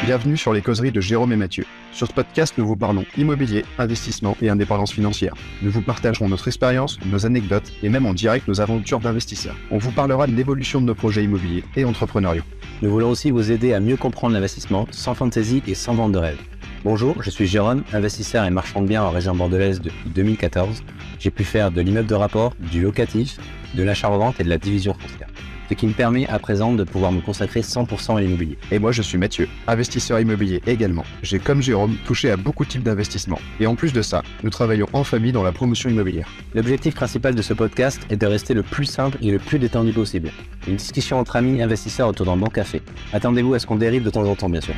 Bienvenue sur les causeries de Jérôme et Mathieu. Sur ce podcast, nous vous parlons immobilier, investissement et indépendance financière. Nous vous partagerons notre expérience, nos anecdotes et même en direct nos aventures d'investisseurs. On vous parlera de l'évolution de nos projets immobiliers et entrepreneuriaux. Nous voulons aussi vous aider à mieux comprendre l'investissement sans fantaisie et sans vente de rêve. Bonjour, je suis Jérôme, investisseur et marchand de biens en région bordelaise depuis 2014. J'ai pu faire de l'immeuble de rapport, du locatif, de l'achat-revente et de la division foncière. Ce qui me permet à présent de pouvoir me consacrer 100% à l'immobilier. Et moi je suis Mathieu, investisseur immobilier également. J'ai comme Jérôme touché à beaucoup de types d'investissements. Et en plus de ça, nous travaillons en famille dans la promotion immobilière. L'objectif principal de ce podcast est de rester le plus simple et le plus détendu possible. Une discussion entre amis investisseurs autour d'un bon café. Attendez-vous à ce qu'on dérive de temps en temps bien sûr.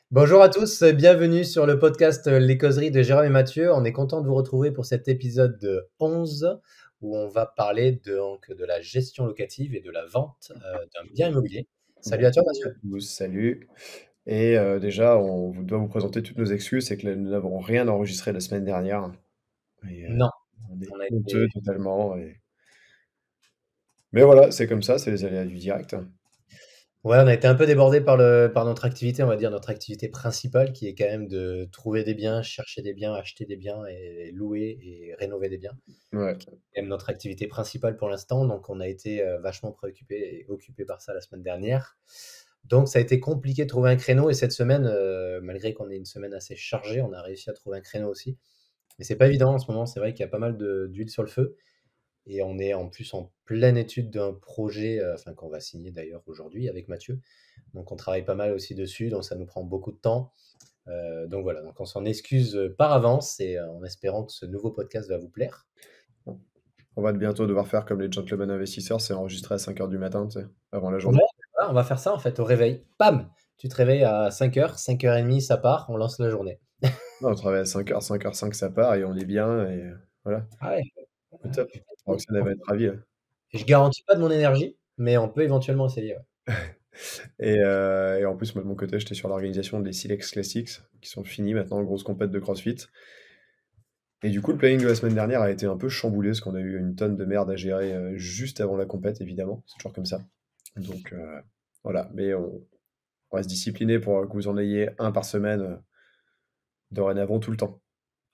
Bonjour à tous, bienvenue sur le podcast Les Causeries de Jérôme et Mathieu. On est content de vous retrouver pour cet épisode 11 où on va parler de la gestion locative et de la vente d'un bien immobilier. Salut à toi Mathieu. Salut. Et déjà, on doit vous présenter toutes nos excuses, c'est que nous n'avons rien enregistré la semaine dernière. Et, Non, on est on a honteux été... totalement. Mais voilà, c'est comme ça, c'est les aléas du direct. Ouais, on a été un peu débordé par notre activité, on va dire notre activité principale qui est quand même de trouver des biens, chercher des biens, acheter des biens et louer et rénover des biens. Ouais. C'est quand même notre activité principale pour l'instant, donc on a été vachement préoccupé et occupé par ça la semaine dernière. Donc ça a été compliqué de trouver un créneau et cette semaine, malgré qu'on ait une semaine assez chargée, on a réussi à trouver un créneau aussi. Mais c'est pas évident en ce moment, c'est vrai qu'il y a pas mal d'huile sur le feu. Et on est en plus en pleine étude d'un projet, qu'on va signer d'ailleurs aujourd'hui avec Mathieu. Donc on travaille pas mal aussi dessus, donc ça nous prend beaucoup de temps. Donc voilà, donc on s'en excuse par avance et en espérant que ce nouveau podcast va vous plaire. On va bientôt devoir faire comme les gentlemen investisseurs, c'est enregistré à 5h du matin, tu sais, avant la journée. Ouais, voilà, on va faire ça en fait au réveil. Pam! Tu te réveilles à 5h, 5h30 ça part, on lance la journée. Non, on travaille à 5h, 5h05 ça part et on est bien et voilà, Ah ouais. au top. Roxane elle va être ravie. Je garantis pas de mon énergie, mais on peut éventuellement essayer. Ouais. Et en plus, moi de mon côté, j'étais sur l'organisation des Silex Classics qui sont finis maintenant, grosse compète de CrossFit. Et du coup, le planning de la semaine dernière a été un peu chamboulé parce qu'on a eu une tonne de merde à gérer juste avant la compète, évidemment. C'est toujours comme ça. Donc voilà, mais on va se discipliner pour que vous en ayez un par semaine dorénavant tout le temps.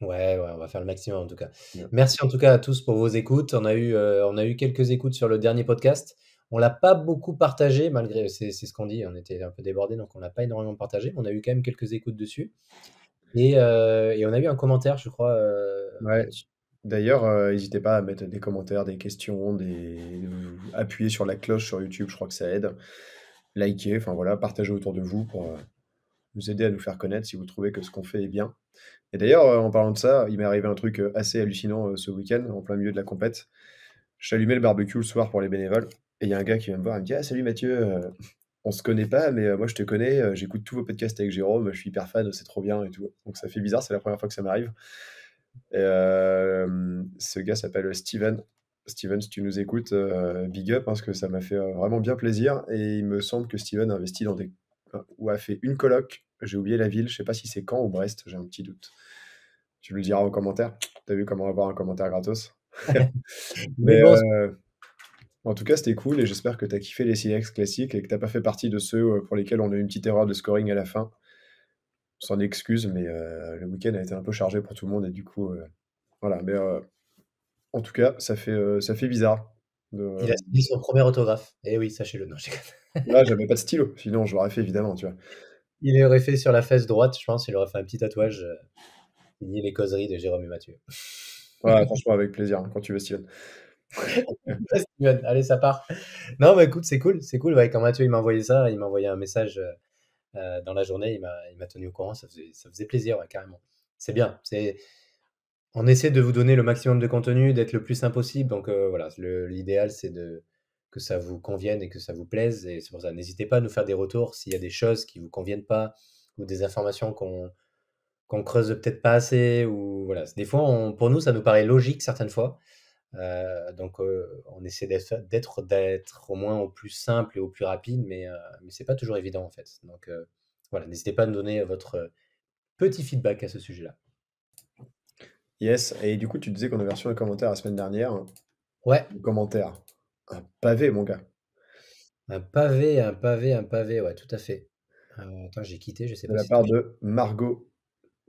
Ouais, on va faire le maximum en tout cas. Ouais. Merci en tout cas à tous pour vos écoutes. On a eu quelques écoutes sur le dernier podcast. On l'a pas beaucoup partagé, malgré, c'est ce qu'on dit, on était un peu débordés, donc on l'a pas énormément partagé. On a eu quand même quelques écoutes dessus. Et on a eu un commentaire, je crois, Ouais. là-dessus. D'ailleurs, n'hésitez pas à mettre des commentaires, des questions, appuyer sur la cloche sur YouTube, je crois que ça aide. Likez, enfin voilà, partagez autour de vous pour nous aider à nous faire connaître si vous trouvez que ce qu'on fait est bien. Et d'ailleurs, en parlant de ça, il m'est arrivé un truc assez hallucinant ce week-end, en plein milieu de la compète. J'allumais le barbecue le soir pour les bénévoles, et il y a un gars qui vient me voir, il me dit: «Ah salut Mathieu, on se connaît pas, mais moi je te connais, j'écoute tous vos podcasts avec Jérôme, je suis hyper fan, c'est trop bien et tout». Donc ça fait bizarre, c'est la première fois que ça m'arrive. Et ce gars s'appelle Steven. Steven, si tu nous écoutes, big up, hein, parce que ça m'a fait vraiment bien plaisir. Et il me semble que Steven a investi ou a fait une coloc. J'ai oublié la ville, je sais pas si c'est Caen ou Brest, j'ai un petit doute. Tu le diras en commentaire. T'as vu comment avoir un commentaire gratos. Mais Mais bon, en tout cas, c'était cool et j'espère que tu as kiffé les Silex classiques et que t'as pas fait partie de ceux pour lesquels on a eu une petite erreur de scoring à la fin. On s'en excuse, mais le week-end a été un peu chargé pour tout le monde et du coup, voilà. Mais en tout cas, ça fait bizarre. il a signé son premier autographe. Eh oui, sachez-le. Non, je déconne. Là, j'avais pas de stylo, sinon je l'aurais fait évidemment, tu vois. Il aurait fait sur la fesse droite, je pense, il aurait fait un petit tatouage. Signé les causeries de Jérôme et Mathieu. Ouais, franchement, avec plaisir, hein, quand tu veux, Steven. Ouais, Steven, allez, ça part. Non, bah écoute, c'est cool. Ouais, quand Mathieu il m'a envoyé ça, il m'a envoyé un message dans la journée, il m'a tenu au courant, ça faisait plaisir, ouais, carrément. C'est bien. On essaie de vous donner le maximum de contenu, d'être le plus simple possible. Donc voilà, l'idéal c'est que ça vous convienne et que ça vous plaise. Et c'est pour ça, n'hésitez pas à nous faire des retours s'il y a des choses qui vous conviennent pas ou des informations qu'on creuse peut-être pas assez. Ou voilà, des fois, pour nous, ça nous paraît logique certaines fois. Donc on essaie d'être au moins au plus simple et au plus rapide, mais c'est pas toujours évident en fait. Donc voilà, n'hésitez pas à nous donner votre petit feedback à ce sujet-là. Yes, et du coup, tu disais qu'on avait reçu un commentaire la semaine dernière. Ouais, Un commentaire. Un pavé, mon gars. Un pavé, un pavé, un pavé, ouais, tout à fait. Attends, j'ai quitté, je sais De pas la si c'était part bien. de Margot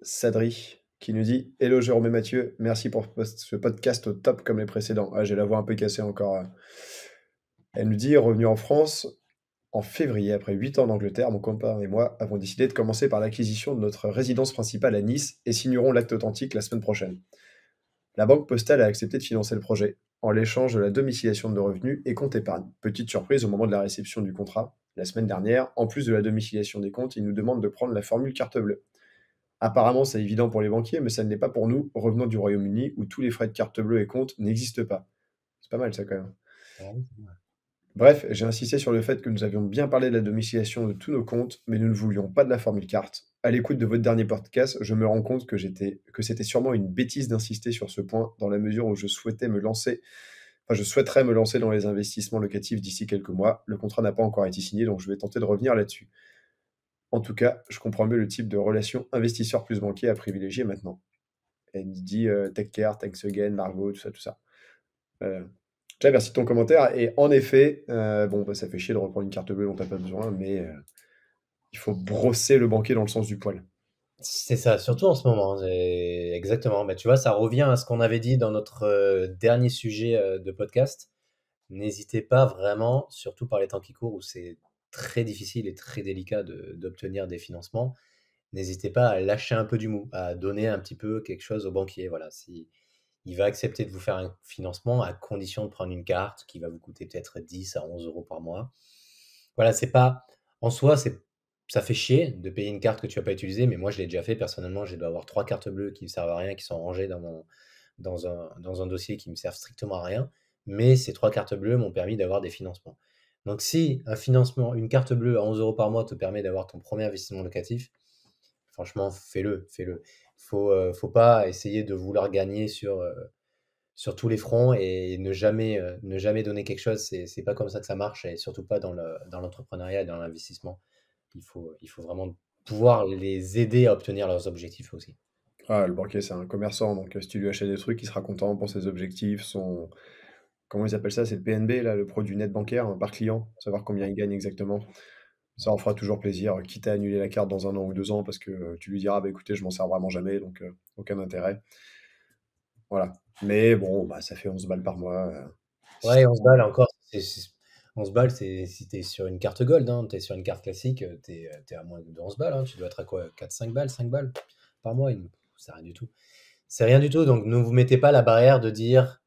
Sadri, qui nous dit: Hello Jérôme et Mathieu, merci pour ce podcast au top comme les précédents. Ah, j'ai la voix un peu cassée encore. Elle nous dit: Revenu en France en février, après 8 ans en Angleterre, mon copain et moi avons décidé de commencer par l'acquisition de notre résidence principale à Nice et signerons l'acte authentique la semaine prochaine. La banque postale a accepté de financer le projet en l'échange de la domiciliation de nos revenus et compte épargne. Petite surprise au moment de la réception du contrat, la semaine dernière, en plus de la domiciliation des comptes, ils nous demandent de prendre la formule carte bleue. Apparemment, c'est évident pour les banquiers, mais ça ne l'est pas pour nous, revenant du Royaume-Uni, où tous les frais de carte bleue et compte n'existent pas. C'est pas mal ça quand même. Ah oui, c'est vrai. Bref, j'ai insisté sur le fait que nous avions bien parlé de la domiciliation de tous nos comptes, mais nous ne voulions pas de la formule carte. À l'écoute de votre dernier podcast, je me rends compte que c'était sûrement une bêtise d'insister sur ce point, dans la mesure où je souhaiterais me lancer dans les investissements locatifs d'ici quelques mois. Le contrat n'a pas encore été signé, donc je vais tenter de revenir là-dessus. En tout cas, je comprends mieux le type de relation investisseur plus banquier à privilégier maintenant. Elle dit take care, thanks again, Margot, tout ça, tout ça. Déjà, merci de ton commentaire. Et en effet, bon, bah, ça fait chier de reprendre une carte bleue dont t'as pas besoin, mais il faut brosser le banquier dans le sens du poil. C'est ça, surtout en ce moment. Exactement. Bah, tu vois, ça revient à ce qu'on avait dit dans notre dernier sujet de podcast. N'hésitez pas vraiment, surtout par les temps qui courent où c'est très difficile et très délicat d'obtenir des financements, n'hésitez pas à lâcher un peu du mou, à donner un petit peu quelque chose au banquier. Voilà, si il va accepter de vous faire un financement à condition de prendre une carte qui va vous coûter peut-être 10 à 11 euros par mois. Voilà, c'est pas en soi, ça fait chier de payer une carte que tu vas pas utiliser, mais moi je l'ai déjà fait personnellement, j'ai dû avoir 3 cartes bleues qui ne servent à rien, qui sont rangées dans un dossier qui me servent strictement à rien, mais ces 3 cartes bleues m'ont permis d'avoir des financements. Donc si un financement, une carte bleue à 11 euros par mois te permet d'avoir ton premier investissement locatif, franchement, fais-le, fais-le. Faut pas essayer de vouloir gagner sur tous les fronts et ne jamais donner quelque chose. C'est pas comme ça que ça marche et surtout pas dans l'entrepreneuriat et dans l'investissement. Il faut vraiment pouvoir les aider à obtenir leurs objectifs aussi. Ah, le banquier, c'est un commerçant, donc si tu lui achètes des trucs, il sera content pour ses objectifs, Comment ils appellent ça? C'est le PNB, là, le produit net bancaire, par client, savoir combien il gagne exactement. Ça en fera toujours plaisir, quitte à annuler la carte dans 1 an ou 2 ans, parce que tu lui diras: «Bah, écoutez, je m'en sers vraiment jamais, donc aucun intérêt». Voilà. Mais bon, bah, ça fait 11 balles par mois, si Ouais, 11 balles encore, 11 balles, si tu es sur une carte gold, hein, tu es sur une carte classique, tu es à moins de 11 balles, hein, tu dois être à quoi? 4, 5 balles, 5 balles par mois, c'est rien du tout. C'est rien du tout, donc ne vous mettez pas la barrière de dire: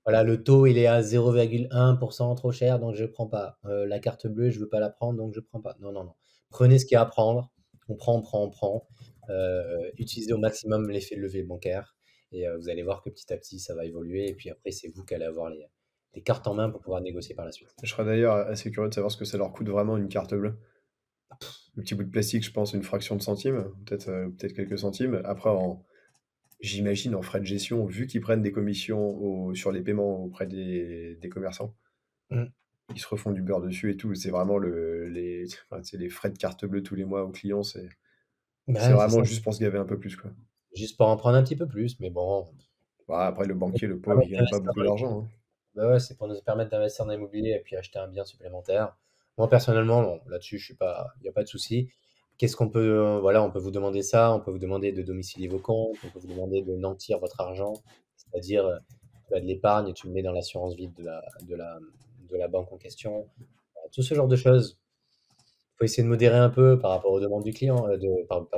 «Voilà, le taux, il est à 0,1% trop cher, donc je prends pas. La carte bleue, je veux pas la prendre, donc je prends pas». Non, non, non. Prenez ce qu'il y a à prendre. On prend, on prend, on prend. Utilisez au maximum l'effet de levier bancaire et vous allez voir que petit à petit, ça va évoluer et puis après, c'est vous qui allez avoir les cartes en main pour pouvoir négocier par la suite. je serais d'ailleurs assez curieux de savoir ce que ça leur coûte vraiment une carte bleue. Le petit bout de plastique, je pense une fraction de centime, peut-être quelques centimes. Après, j'imagine en frais de gestion, vu qu'ils prennent des commissions sur les paiements auprès des commerçants, Mmh. ils se refont du beurre dessus et tout. C'est vraiment enfin, c'est les frais de carte bleue tous les mois aux clients, c'est Ouais, c'est ça. vraiment juste pour se gaver un peu plus, quoi. Juste pour en prendre un petit peu plus, mais bon, Bah, après, le ça banquier, le nous pauvre, permet il gagne pas d'investir beaucoup dans l'immobilier. d'argent, hein. Bah ouais, c'est pour nous permettre d'investir dans l'immobilier et puis acheter un bien supplémentaire. Moi, personnellement, bon, là-dessus, je suis pas, il n'y a pas de souci. Qu'est-ce qu'on peut, voilà, on peut vous demander ça, on peut vous demander de domicilier vos comptes, on peut vous demander de nantir votre argent, c'est-à-dire, tu as de l'épargne et tu le mets dans l'assurance vie de la banque en question. Tout ce genre de choses. Il faut essayer de modérer un peu par rapport aux demandes du client,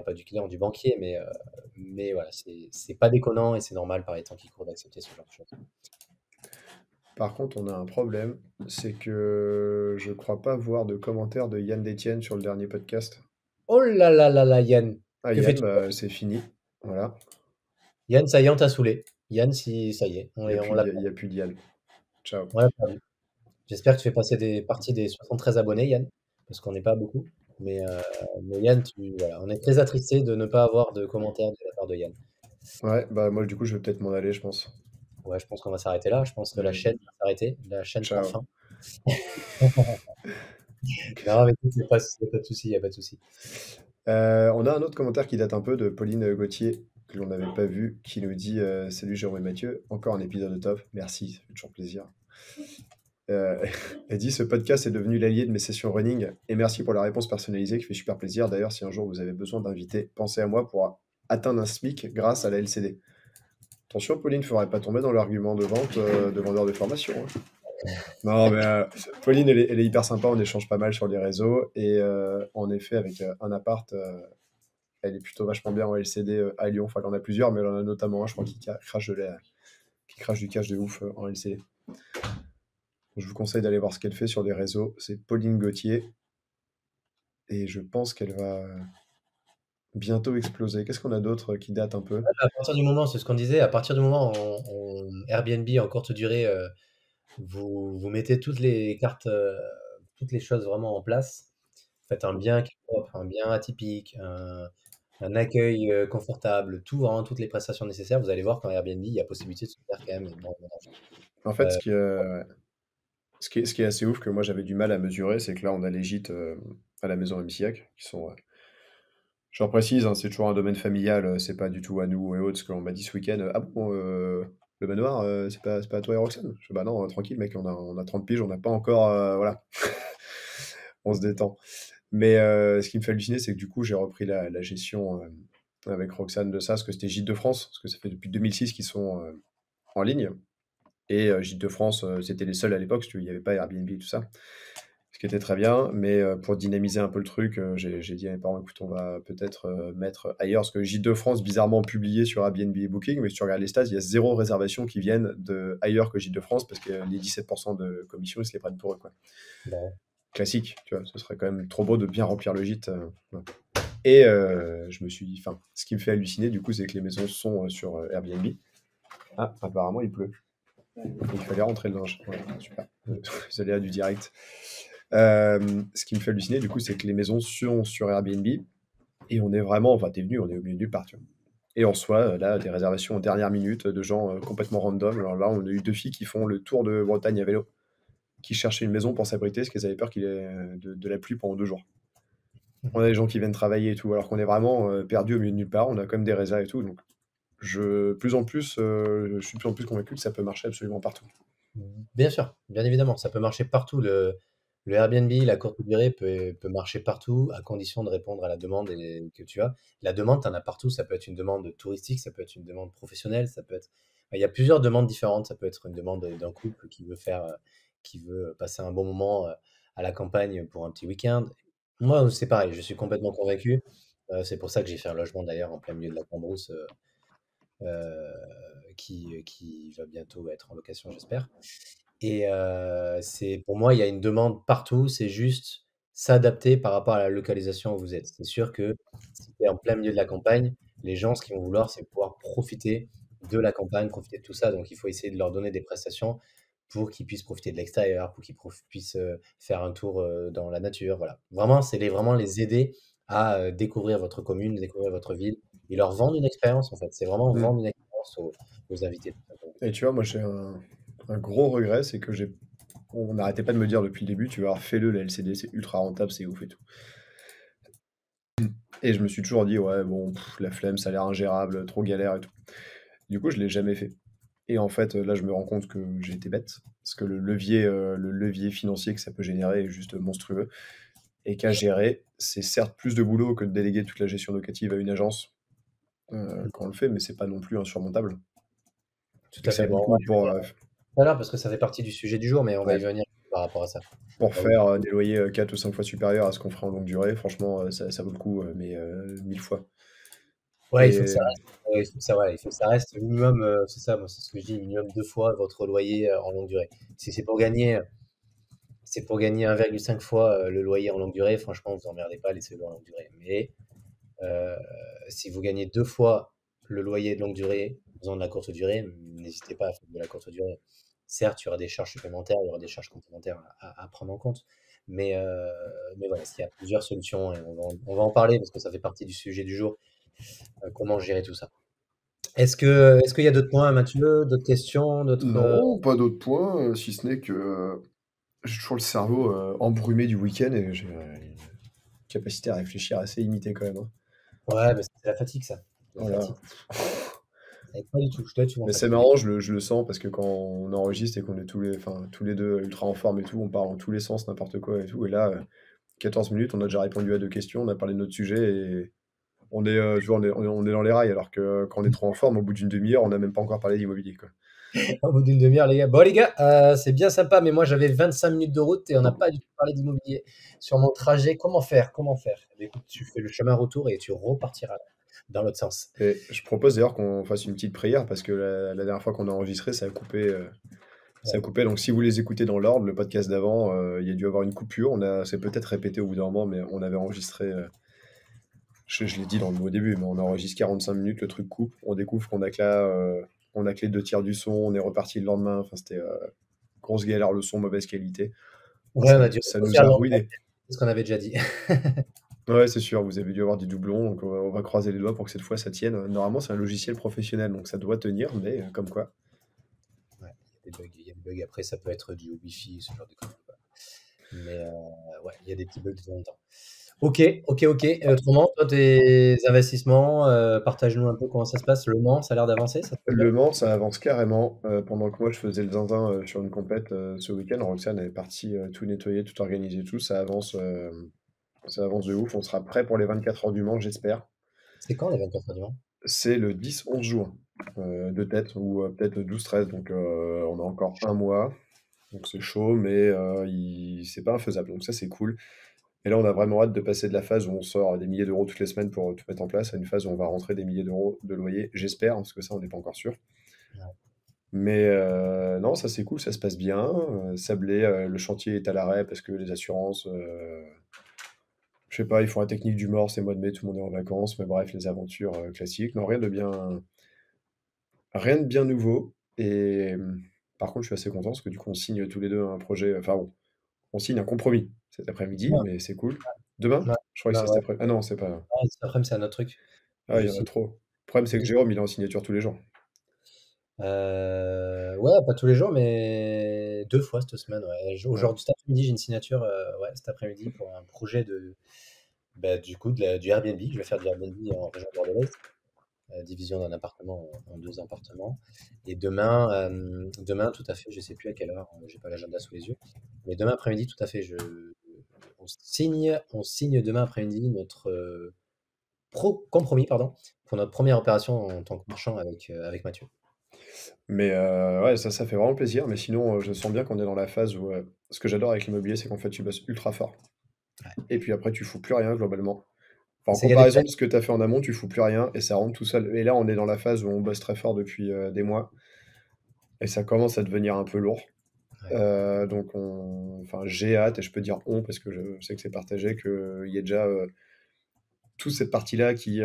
pas du client, du banquier, mais voilà, c'est pas déconnant et c'est normal par les temps qui courent d'accepter ce genre de choses. Par contre, on a un problème, c'est que je crois pas voir de commentaires de Yann Détienne sur le dernier podcast. Oh là là là là, Yann, Ah, que Yann, fais-tu? bah, c'est fini. Voilà. Yann, ça y est, on t'a saoulé. Yann, si ça y est, Il n'y a on plus l'a il y a plus d'Yann. Ciao. perdu. J'espère que tu fais passer des parties des 73 abonnés, Yann, parce qu'on n'est pas beaucoup. Mais Yann, voilà, on est très attristé de ne pas avoir de commentaires de la part de Yann. Ouais, bah moi, du coup, je vais peut-être m'en aller, je pense. Ouais, je pense qu'on va s'arrêter là. Je pense que la Allez, chaîne va s'arrêter. La chaîne prend ciao. fin. Non, mais écoute, y a pas de souci, y a pas de souci. On a un autre commentaire qui date un peu de Pauline Gauthier, que l'on n'avait pas vu, qui nous dit Salut Jérôme et Mathieu, encore un épisode de top. Merci, ça fait toujours plaisir. Elle dit: «Ce podcast est devenu l'allié de mes sessions running et merci pour la réponse personnalisée qui fait super plaisir. D'ailleurs, si un jour vous avez besoin d'invités, pensez à moi pour atteindre un SMIC grâce à la LCD». Attention, Pauline, il ne faudrait pas tomber dans l'argument de vente de vendeur de formation, hein. Non, mais Pauline, elle est hyper sympa, on échange pas mal sur les réseaux et en effet, avec un appart, elle est plutôt vachement bien en LCD à Lyon. Enfin, elle en a plusieurs, mais elle en a notamment un, je crois, qui crache du cash de ouf en LCD. Je vous conseille d'aller voir ce qu'elle fait sur les réseaux. C'est Pauline Gauthier. Et je pense qu'elle va bientôt exploser. Qu'est-ce qu'on a d'autre qui date un peu? À partir du moment, c'est ce qu'on disait, à partir du moment où Airbnb en courte durée, vous mettez toutes les cartes, toutes les choses vraiment en place. Faites un bien qui est propre, un bien atypique, un accueil confortable, tout, vraiment toutes les prestations nécessaires. Vous allez voir qu'en Airbnb, il y a possibilité de se faire quand même énormément d'argent. En fait, Euh, ce qui est assez ouf, que moi j'avais du mal à mesurer, c'est que là, on a les gîtes à la maison MCIAC, qui sont, je reprécise, hein, c'est toujours un domaine familial, c'est pas du tout à nous et autres, ce qu'on m'a dit ce week-end. Ah bon, le manoir, c'est pas à toi et Roxane? Je fais, bah non, tranquille, mec, on a 30 piges, on n'a pas encore, voilà, on se détend. Mais ce qui me fait halluciner, c'est que du coup, j'ai repris la gestion avec Roxane de ça, parce que c'était Gîtes de France, parce que ça fait depuis 2006 qu'ils sont en ligne. Et Gîtes de France, c'était les seuls à l'époque, parce qu'il n'y avait pas Airbnb et tout ça. Ce qui était très bien, mais pour dynamiser un peu le truc, j'ai dit à mes parents, écoute, on va peut-être mettre ailleurs, parce que Gîtes de France, bizarrement publié sur Airbnb et Booking, mais si tu regardes les stats, il y a 0 réservation qui viennent de ailleurs que Gîtes de France, parce que les 17% de commission, ils se les prennent pour eux, quoi. bon. Classique, tu vois, ce serait quand même trop beau de bien remplir le gîte. Ouais. Et je me suis dit, enfin, ce qui me fait halluciner, du coup, c'est que les maisons sont sur Airbnb. Ah, apparemment, il pleut. Il fallait rentrer le linge. Ouais, super. Les aléas du direct. Ce qui me fait halluciner, du coup, c'est que les maisons sont sur Airbnb et on est vraiment, enfin, t'es venu, on est au milieu de nulle part, tu vois. Et en soi, là, des réservations en dernière minute de gens complètement random. Alors là, on a eu 2 filles qui font le tour de Bretagne à vélo, qui cherchaient une maison pour s'abriter parce qu'elles avaient peur qu'il y ait de la pluie pendant 2 jours. On a des gens qui viennent travailler et tout, alors qu'on est vraiment perdu au milieu de nulle part. On a quand même des résas et tout, donc je suis de plus en plus convaincu que ça peut marcher absolument partout. Bien sûr, bien évidemment, ça peut marcher partout. Le Airbnb, la courte durée peut marcher partout à condition de répondre à la demande que tu as. La demande, tu en as partout. Ça peut être une demande touristique, ça peut être une demande professionnelle, ça peut être. Il y a plusieurs demandes différentes. Ça peut être une demande d'un couple qui veut passer un bon moment à la campagne pour un petit week-end. Moi, c'est pareil, je suis complètement convaincu. C'est pour ça que j'ai fait un logement d'ailleurs en plein milieu de la Cambrousse qui va bientôt être en location, j'espère. Et c'est pour moi, il y a une demande partout, c'est juste s'adapter par rapport à la localisation où vous êtes. C'est sûr que si tu es en plein milieu de la campagne, les gens, ce qu'ils vont vouloir, c'est pouvoir profiter de la campagne, profiter de tout ça. Donc il faut essayer de leur donner des prestations pour qu'ils puissent profiter de l'extérieur, pour qu'ils puissent faire un tour dans la nature. Voilà. Vraiment, vraiment les aider à découvrir votre commune, découvrir votre ville et leur vendre une expérience en fait. C'est vraiment Mm. vendre une expérience aux invités, tout simplement. Et tu vois, moi j'ai un gros regret, c'est que on n'arrêtait pas de me dire depuis le début, tu vas voir, fais-le, la LCD, c'est ultra rentable, c'est ouf et tout. Et je me suis toujours dit, ouais, bon, la flemme, ça a l'air ingérable, trop galère et tout. Du coup, je l'ai jamais fait. Et en fait, là, je me rends compte que j'ai été bête, parce que le levier financier que ça peut générer est juste monstrueux. Et qu'à gérer, c'est certes plus de boulot que de déléguer toute la gestion locative à une agence quand on le fait, mais c'est pas non plus insurmontable. Tout Et que à ça fait. vaut le Bon, on va coup y venir tout à l'heure parce que ça fait partie du sujet du jour, mais on va y ouais, venir par rapport à ça. pour Ah oui. faire des loyers 4 ou 5 fois supérieurs à ce qu'on ferait en longue durée. Franchement, ça vaut le coup, mais 1000 fois. Ouais, il faut que Et ça reste, il faut que ça, ouais, il faut que ça reste minimum, c'est ça, moi, c'est ce que je dis, minimum 2 fois votre loyer en longue durée. Si c'est pour gagner 1,5 fois le loyer en longue durée, franchement, vous emmerdez pas, laissez-le en longue durée. Mais euh, si vous gagnez 2 fois le loyer de longue durée en faisant de la courte durée, n'hésitez pas à faire de la courte durée. Certes, il y aura des charges supplémentaires, il y aura des charges complémentaires à prendre en compte. Mais voilà, il y a plusieurs solutions et on va en parler parce que ça fait partie du sujet du jour, comment gérer tout ça. Est-ce qu'il y a d'autres points, Mathieu, d'autres questions, d'autres. non, pas d'autres points, si ce n'est que j'ai toujours le cerveau embrumé du week-end et j'ai une capacité à réfléchir assez limitée quand même, hein. Ouais, mais c'est la fatigue, ça. La Voilà. fatigue. Pas du tout, je dois être souvent Mais c'est fatigué. marrant, je le sens parce que quand on enregistre et qu'on est tous les deux ultra en forme et tout, on part dans tous les sens, n'importe quoi et tout. Et là, 14 minutes, on a déjà répondu à deux questions, on a parlé de notre sujet et tu vois, on est dans les rails. Alors que quand on est trop en forme, au bout d'une demi-heure, on n'a même pas encore parlé d'immobilier, quoi. Au bout d'une demi-heure, les gars. Bon, les gars, c'est bien sympa, mais moi, j'avais 25 minutes de route et on n'a pas du tout parlé d'immobilier sur mon trajet. Comment faire? Comment faire? Eh bien, écoute, tu fais le chemin retour et tu repartiras dans l'autre sens. Et je propose d'ailleurs qu'on fasse une petite prière parce que la dernière fois qu'on a enregistré, ça a coupé. Ça Ouais. a coupé. Donc si vous les écoutez dans l'ordre, le podcast d'avant, il y a dû avoir une coupure. C'est peut-être répété au bout d'un moment, mais on avait enregistré. Je l'ai dit dans le mot au début, mais on enregistre 45 minutes, le truc coupe. On découvre on a que les deux tiers du son, on est reparti le lendemain. Enfin, c'était grosse galère, le son, mauvaise qualité. Ouais, Ça, on a dû ça nous refaire a le ruiné. ce qu'on avait déjà dit. Ouais, c'est sûr, vous avez dû avoir des doublons, donc on va croiser les doigts pour que cette fois ça tienne. Normalement, c'est un logiciel professionnel, donc ça doit tenir, mais comme quoi. Ouais, il y a des bugs. Il y a des bugs. Après, ça peut être du Wi-Fi, ce genre de conneries, quoi. Mais ouais, il y a des petits bugs de temps en temps. Ok, ok, ok. Et autrement, toi, tes investissements, partage-nous un peu comment ça se passe. Le Mans, ça a l'air d'avancer, ça se passe bien? Le Mans, ça avance carrément. Pendant que moi, je faisais le zinzin sur une compète ce week-end, Roxane est partie tout nettoyer, tout organiser, tout. Ça avance de ouf. On sera prêt pour les 24 heures du Mans, j'espère. C'est quand les 24 heures du Mans? C'est le 10-11 juin de tête, ou peut-être le 12-13. Donc on a encore un mois. Donc c'est chaud, mais c'est pas infaisable. Donc ça, c'est cool. Et là, on a vraiment hâte de passer de la phase où on sort des milliers d'euros toutes les semaines pour tout mettre en place à une phase où on va rentrer des milliers d'euros de loyer, j'espère, parce que ça, on n'est pas encore sûr. Ouais. Mais non, ça c'est cool, ça se passe bien. Sablé, le chantier est à l'arrêt parce que les assurances, je sais pas, ils font la technique du mort, c'est mois de mai, tout le monde est en vacances, mais bref, les aventures classiques. Non, rien de bien nouveau. Et par contre, je suis assez content parce que du coup, on signe tous les deux un projet, enfin bon, on signe un compromis cet après-midi, Ouais, mais c'est cool. Demain? ouais, Je crois que ouais, c'est cet ouais. après. Ah non, c'est pas. Ah, cet après-midi, c'est un autre truc. Ah, il Je y en a signe. trop. Le problème, c'est que Jérôme, il est en signature tous les jours. Ouais, pas tous les jours, mais 2 fois cette semaine, ouais. Ouais. Aujourd'hui, cet après-midi, j'ai une signature, ouais, cet après-midi pour un projet bah, du coup, du Airbnb. Je vais faire du Airbnb en région bordelaise, division d'un appartement en 2 appartements. Et demain, tout à fait, je sais plus à quelle heure, j'ai pas l'agenda sous les yeux, mais demain après-midi, tout à fait, on signe demain après-midi notre compromis, pardon, pour notre première opération en tant que marchand avec Mathieu. Mais ouais, ça fait vraiment plaisir. Mais sinon, je sens bien qu'on est dans la phase où ce que j'adore avec l'immobilier, c'est qu'en fait, tu bosses ultra fort. Ouais. Et puis après, tu fous plus rien globalement. Enfin, en Il y a des comparaison périodes. de ce que tu as fait en amont, tu fous plus rien et ça rentre tout seul. Et là, on est dans la phase où on bosse très fort depuis des mois et ça commence à devenir un peu lourd. Ouais. Donc, enfin, j'ai hâte et je peux dire on parce que je sais que c'est partagé qu'il y ait déjà toute cette partie-là qui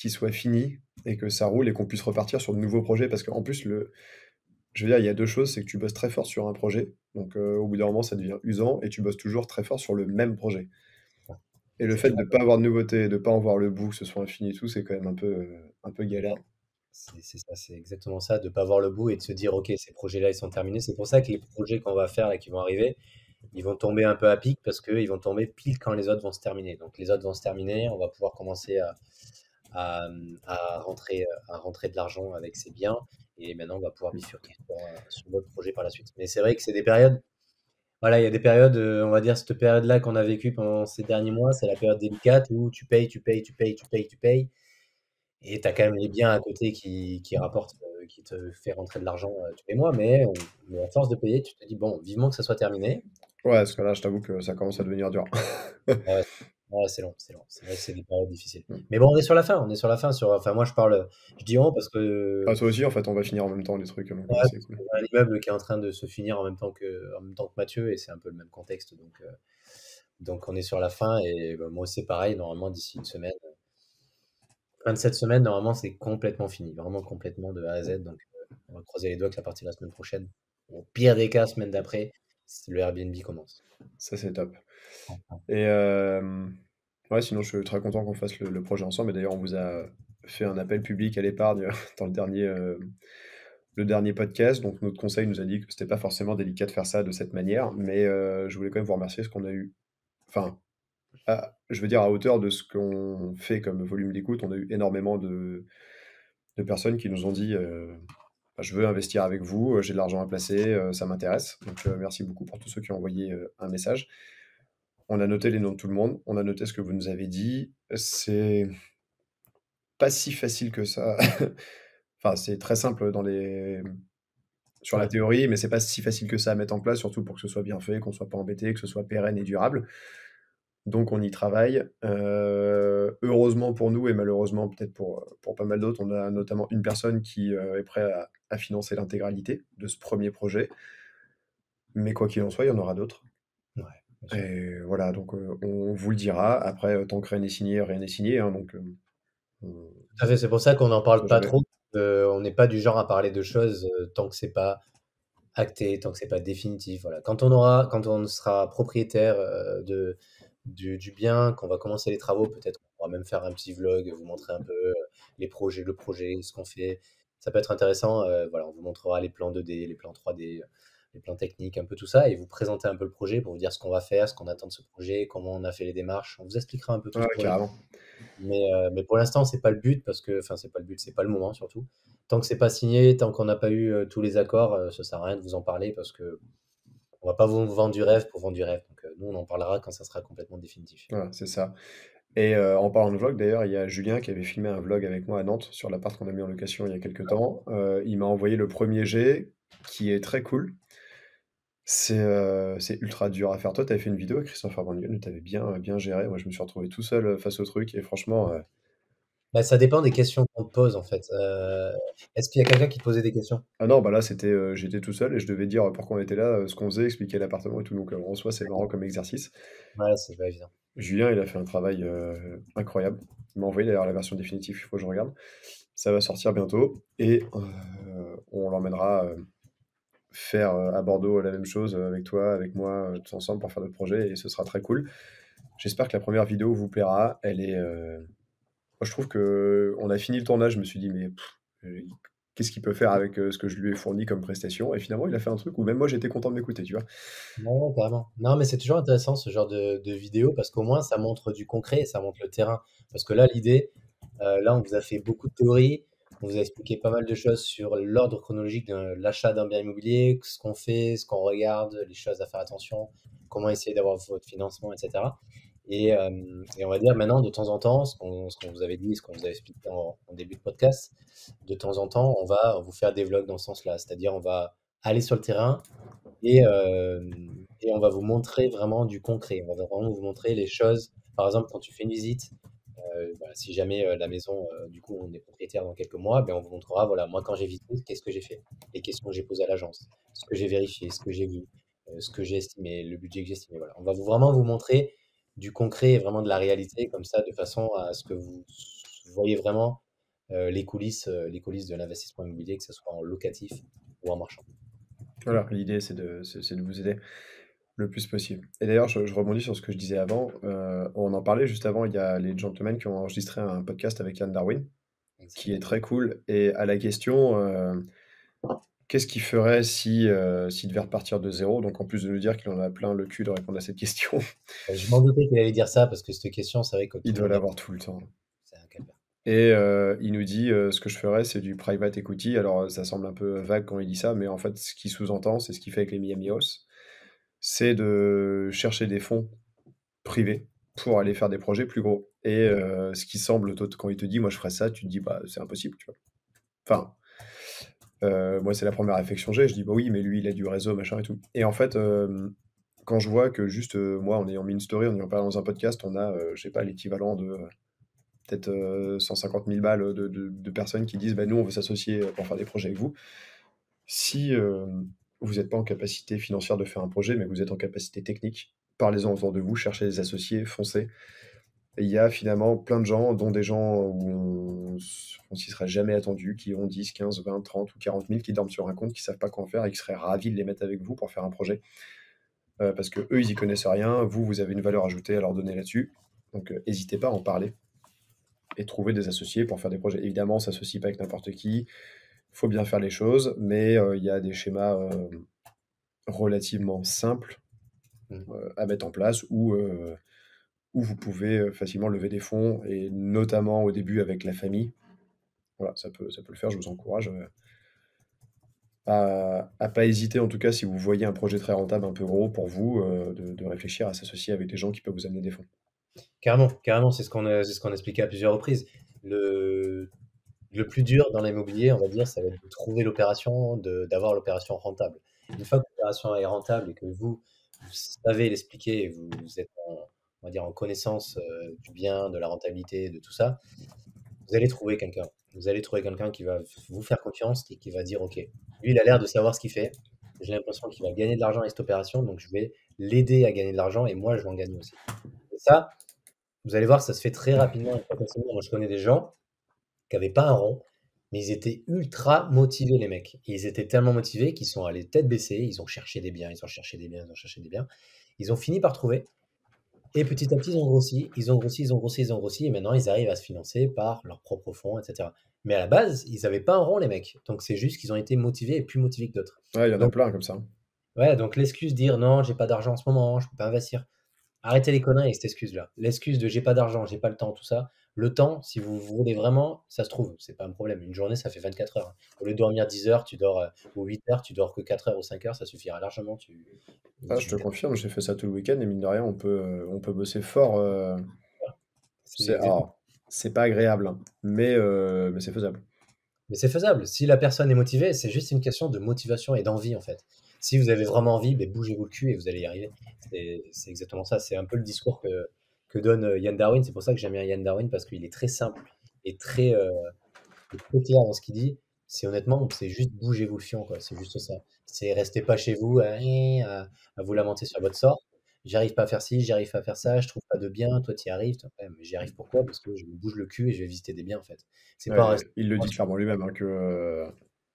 soit finie et que ça roule et qu'on puisse repartir sur de nouveaux projets. Parce qu'en plus, je veux dire, il y a deux choses, c'est que tu bosses très fort sur un projet, donc au bout d'un moment, ça devient usant, et tu bosses toujours très fort sur le même projet. Et le C'est fait de clair. ne pas avoir de nouveauté, de ne pas en voir le bout, que ce soit infini et tout, c'est quand même un peu galère. C'est ça, c'est exactement ça, de pas voir le bout et de se dire, ok, ces projets-là, ils sont terminés. C'est pour ça que les projets qu'on va faire et qui vont arriver, ils vont tomber un peu à pic parce qu'ils vont tomber pile quand les autres vont se terminer. Donc les autres vont se terminer, on va pouvoir commencer à, à rentrer de l'argent avec ces biens et maintenant on va pouvoir bifurquer sur d'autres projets par la suite. Mais c'est vrai que c'est des périodes, voilà, il y a des périodes, on va dire cette période-là qu'on a vécue pendant ces derniers mois, c'est la période délicate où tu payes, tu payes, tu payes, tu payes, tu payes. Et tu as quand même les biens à côté qui rapportent, qui te fait rentrer de l'argent, tous les mois, mais à force de payer, tu te dis: «Bon, vivement que ça soit terminé». Ouais, parce que là, je t'avoue que ça commence à devenir dur. Ouais, ouais, c'est long, c'est long. C'est vrai que c'est des périodes difficiles. Mm. Mais bon, on est sur la fin, on est sur la fin enfin moi je parle, je dis «on» parce Ah, que toi aussi, en fait, on va finir en même temps les trucs, donc ouais, c'est parce cool. qu'on a un immeuble qui est en train de se finir en même temps que Mathieu et c'est un peu le même contexte donc on est sur la fin et bah, moi c'est pareil, normalement d'ici une semaine, fin de cette semaine, normalement c'est complètement fini, vraiment complètement de A à Z donc on va croiser les doigts que la partie de la semaine prochaine, au pire des cas, semaine d'après, le Airbnb commence. Ça, c'est top. Et ouais, sinon, je suis très content qu'on fasse le projet ensemble. Et d'ailleurs, on vous a fait un appel public à l'épargne dans le dernier podcast. Donc, notre conseil nous a dit que c'était pas forcément délicat de faire ça de cette manière. Mais je voulais quand même vous remercier parce qu'on a eu, enfin, je veux dire, à hauteur de ce qu'on fait comme volume d'écoute, on a eu énormément de personnes qui nous ont dit bah, je veux investir avec vous, j'ai de l'argent à placer, ça m'intéresse. Donc merci beaucoup pour tous ceux qui ont envoyé un message. On a noté les noms de tout le monde, on a noté ce que vous nous avez dit. C'est pas si facile que ça. Enfin, c'est très simple sur la Ouais. théorie, mais c'est pas si facile que ça à mettre en place, surtout pour que ce soit bien fait, qu'on soit pas embêté, que ce soit pérenne et durable. Donc on y travaille. Heureusement pour nous et malheureusement peut-être pour pas mal d'autres, on a notamment une personne qui est prêt à financer l'intégralité de ce premier projet. Mais quoi qu'il en soit, il y en aura d'autres. Ouais, bien sûr. Et voilà, donc on vous le dira. Après, tant que rien n'est signé, hein, donc on Tout à fait, c'est pour ça qu'on n'en parle sait pas jamais. trop. On n'est pas du genre à parler de choses tant que c'est pas acté, tant que c'est pas définitif. Voilà. Quand on sera propriétaire du bien, qu'on va commencer les travaux, peut-être qu'on pourra même faire un petit vlog, vous montrer un peu les projets, le projet, ce qu'on fait. Ça peut être intéressant. Voilà, on vous montrera les plans 2D, les plans 3D, les plans techniques, un peu tout ça, et vous présenter un peu le projet pour vous dire ce qu'on va faire, ce qu'on attend de ce projet, comment on a fait les démarches. On vous expliquera un peu tout Ouais, ce projet. carrément. Mais pour l'instant, c'est pas le but parce que, enfin, c'est pas le but, c'est pas le moment surtout. Tant que c'est pas signé, tant qu'on n'a pas eu tous les accords, ça sert à rien de vous en parler parce que on va pas vous vendre du rêve pour vendre du rêve. Donc, nous, on en parlera quand ça sera complètement définitif. Voilà, c'est ça. Et en parlant de vlog, d'ailleurs, il y a Julien qui avait filmé un vlog avec moi à Nantes sur l'appart qu'on a mis en location il y a quelques temps. Il m'a envoyé le premier jet qui est très cool. C'est ultra dur à faire. Toi, tu avais fait une vidéo avec Christopher Van Lieu, tu avais bien géré. Moi, je me suis retrouvé tout seul face au truc et franchement, Bah, ça dépend des questions qu'on te pose en fait. Est-ce qu'il y a quelqu'un qui te posait des questions? ah non, bah là, j'étais tout seul et je devais dire pourquoi on était là, ce qu'on faisait, expliquer l'appartement et tout. Donc, en soi, c'est marrant comme exercice. Ouais, c'est pas évident. Julien, il a fait un travail incroyable. Il m'a envoyé d'ailleurs la version définitive, il faut que je regarde. Ça va sortir bientôt et on l'emmènera faire à Bordeaux la même chose avec toi, avec moi, tous ensemble pour faire notre projet et ce sera très cool. J'espère que la première vidéo vous plaira. Moi, je trouve que on a fini le tournage, je me suis dit, mais qu'est-ce qu'il peut faire avec ce que je lui ai fourni comme prestation? Et finalement, il a fait un truc où même moi, j'étais content de m'écouter, tu vois? Ouais, ouais, carrément. Non, mais c'est toujours intéressant ce genre de vidéo parce qu'au moins ça montre du concret et ça montre le terrain. Parce que là, l'idée, là, on vous a fait beaucoup de théories, on vous a expliqué pas mal de choses sur l'ordre chronologique de l'achat d'un bien immobilier, ce qu'on fait, ce qu'on regarde, les choses à faire attention, comment essayer d'avoir votre financement, etc. Et on va dire maintenant, de temps en temps, ce qu'on vous avait dit, ce qu'on vous a expliqué en début de podcast, de temps en temps, on va vous faire des vlogs dans ce sens-là. C'est-à-dire, on va aller sur le terrain et on va vous montrer vraiment du concret. On va vraiment vous montrer les choses. Par exemple, quand tu fais une visite, voilà, si jamais la maison, du coup, on est propriétaire dans quelques mois, ben, on vous montrera, voilà, moi quand j'ai visité, qu'est-ce que j'ai fait, les questions que j'ai posées à l'agence, ce que j'ai vérifié, ce que j'ai vu, ce que j'ai estimé, le budget que j'ai estimé. Voilà. On va vraiment vous montrer du concret et vraiment de la réalité, comme ça, de façon à ce que vous voyez vraiment les coulisses de l'investissement immobilier, que ce soit en locatif ou en marchand. Voilà, l'idée, c'est de vous aider le plus possible. Et d'ailleurs, je rebondis sur ce que je disais avant. On en parlait juste avant, il y a les gentlemen qui ont enregistré un podcast avec Yann Darwin, qui est Exactement. très cool. Et à la question, qu'est-ce qu'il ferait si, s'il devait repartir de zéro? Donc en plus de nous dire qu'il en a plein le cul de répondre à cette question, Je m'en doutais qu'il allait dire ça parce que cette question, c'est vrai que il tout le doit monde la l'avoir pose. tout le temps. C'est un calvaire. Et il nous dit, ce que je ferais, c'est du private equity. Alors, ça semble un peu vague quand il dit ça, mais en fait, ce qu'il sous-entend, c'est ce qu'il fait avec les Miami House, c'est de chercher des fonds privés pour aller faire des projets plus gros. Et ce qui semble, toi, quand il te dit: «Moi, je ferais ça», tu te dis: «Bah, c'est impossible», tu vois? Enfin, moi, c'est la première réflexion que j'ai. Je dis: «Bah oui, mais lui, il a du réseau, machin et tout». Et en fait, quand je vois que juste, moi, en ayant mis une story, en ayant parlé dans un podcast, on a, je sais pas, l'équivalent de, peut-être 150 000 balles de personnes qui disent bah, nous, on veut s'associer pour faire des projets avec vous. Si vous n'êtes pas en capacité financière de faire un projet, mais que vous êtes en capacité technique, parlez-en autour de vous, cherchez des associés, foncez. Et il y a finalement plein de gens, dont des gens où on s'y serait jamais attendu, qui ont 10, 15, 20, 30 ou 40 000, qui dorment sur un compte, qui savent pas quoi en faire et qui seraient ravis de les mettre avec vous pour faire un projet. Parce que eux, ils y connaissent rien, vous avez une valeur ajoutée à leur donner là-dessus. Donc, n'hésitez pas à en parler et trouver des associés pour faire des projets. Évidemment, on ne s'associe pas avec n'importe qui, il faut bien faire les choses, mais il y a des schémas relativement simples Mm. à mettre en place où vous pouvez facilement lever des fonds, et notamment au début avec la famille. voilà, ça peut le faire. Je vous encourage à pas hésiter, en tout cas, si vous voyez un projet très rentable, un peu gros pour vous, de réfléchir à s'associer avec des gens qui peuvent vous amener des fonds. Carrément, carrément, c'est ce qu'on a expliqué à plusieurs reprises. Le le plus dur dans l'immobilier, on va dire, ça va être de trouver l'opération, d'avoir l'opération rentable. Une fois que l'opération est rentable et que vous savez l'expliquer et vous êtes on va dire en connaissance, du bien, de la rentabilité, de tout ça, vous allez trouver quelqu'un. Vous allez trouver quelqu'un qui va vous faire confiance et qui va dire: «OK, lui, il a l'air de savoir ce qu'il fait. J'ai l'impression qu'il va gagner de l'argent avec cette opération, donc je vais l'aider à gagner de l'argent et moi, je vais en gagner aussi». Et ça, vous allez voir, ça se fait très rapidement et très facilement. Moi, je connais des gens qui avaient pas un rond, mais ils étaient ultra motivés, les mecs. Et ils étaient tellement motivés qu'ils sont allés tête baissée, ils ont cherché des biens, ils ont cherché des biens, ils ont cherché des biens. Ils ont fini par trouver. Et petit à petit, ils ont grossi, ils ont grossi, ils ont grossi, ils ont grossi. Et maintenant, ils arrivent à se financer par leurs propres fonds, etc. Mais à la base, ils n'avaient pas un rond, les mecs. Donc, c'est juste qu'ils ont été motivés et plus motivés que d'autres. Ouais, il y en a Donc, plein comme ça, hein. ouais, donc l'excuse dire non, j'ai pas d'argent en ce moment, je peux pas investir. Arrêtez les conneries avec cette excuse-là. L'excuse de j'ai pas d'argent, j'ai pas le temps, tout ça. Le temps, si vous voulez vraiment, ça se trouve, c'est pas un problème. Une journée, ça fait 24 heures, hein. Au lieu de dormir 10 heures, tu dors, ou 8 heures, tu dors que 4 heures ou 5 heures, ça suffira largement. Ah, je te confirme, j'ai fait ça tout le week-end et mine de rien, on peut bosser fort. C'est C'est exact- alors, c'est pas agréable, hein, mais c'est faisable. Mais c'est faisable. Si la personne est motivée, c'est juste une question de motivation et d'envie, en fait. Si vous avez vraiment envie, ben, bougez-vous le cul et vous allez y arriver. C'est exactement ça. C'est un peu le discours que donne Yann Darwin. C'est pour ça que j'aime bien Yann Darwin parce qu'il est très simple et très clair dans ce qu'il dit. C'est honnêtement, c'est juste bougez-vous le fion, quoi. C'est juste ça. C'est restez pas chez vous à vous lamenter sur votre sort. J'arrive pas à faire ci, j'arrive pas à faire ça, je trouve pas de bien, toi tu y arrives. Ouais, mais j'y arrive pourquoi? Parce que je me bouge le cul et je vais visiter des biens, en fait. C'est pas en Ouais, restant. il le dit clairement lui-même, hein, que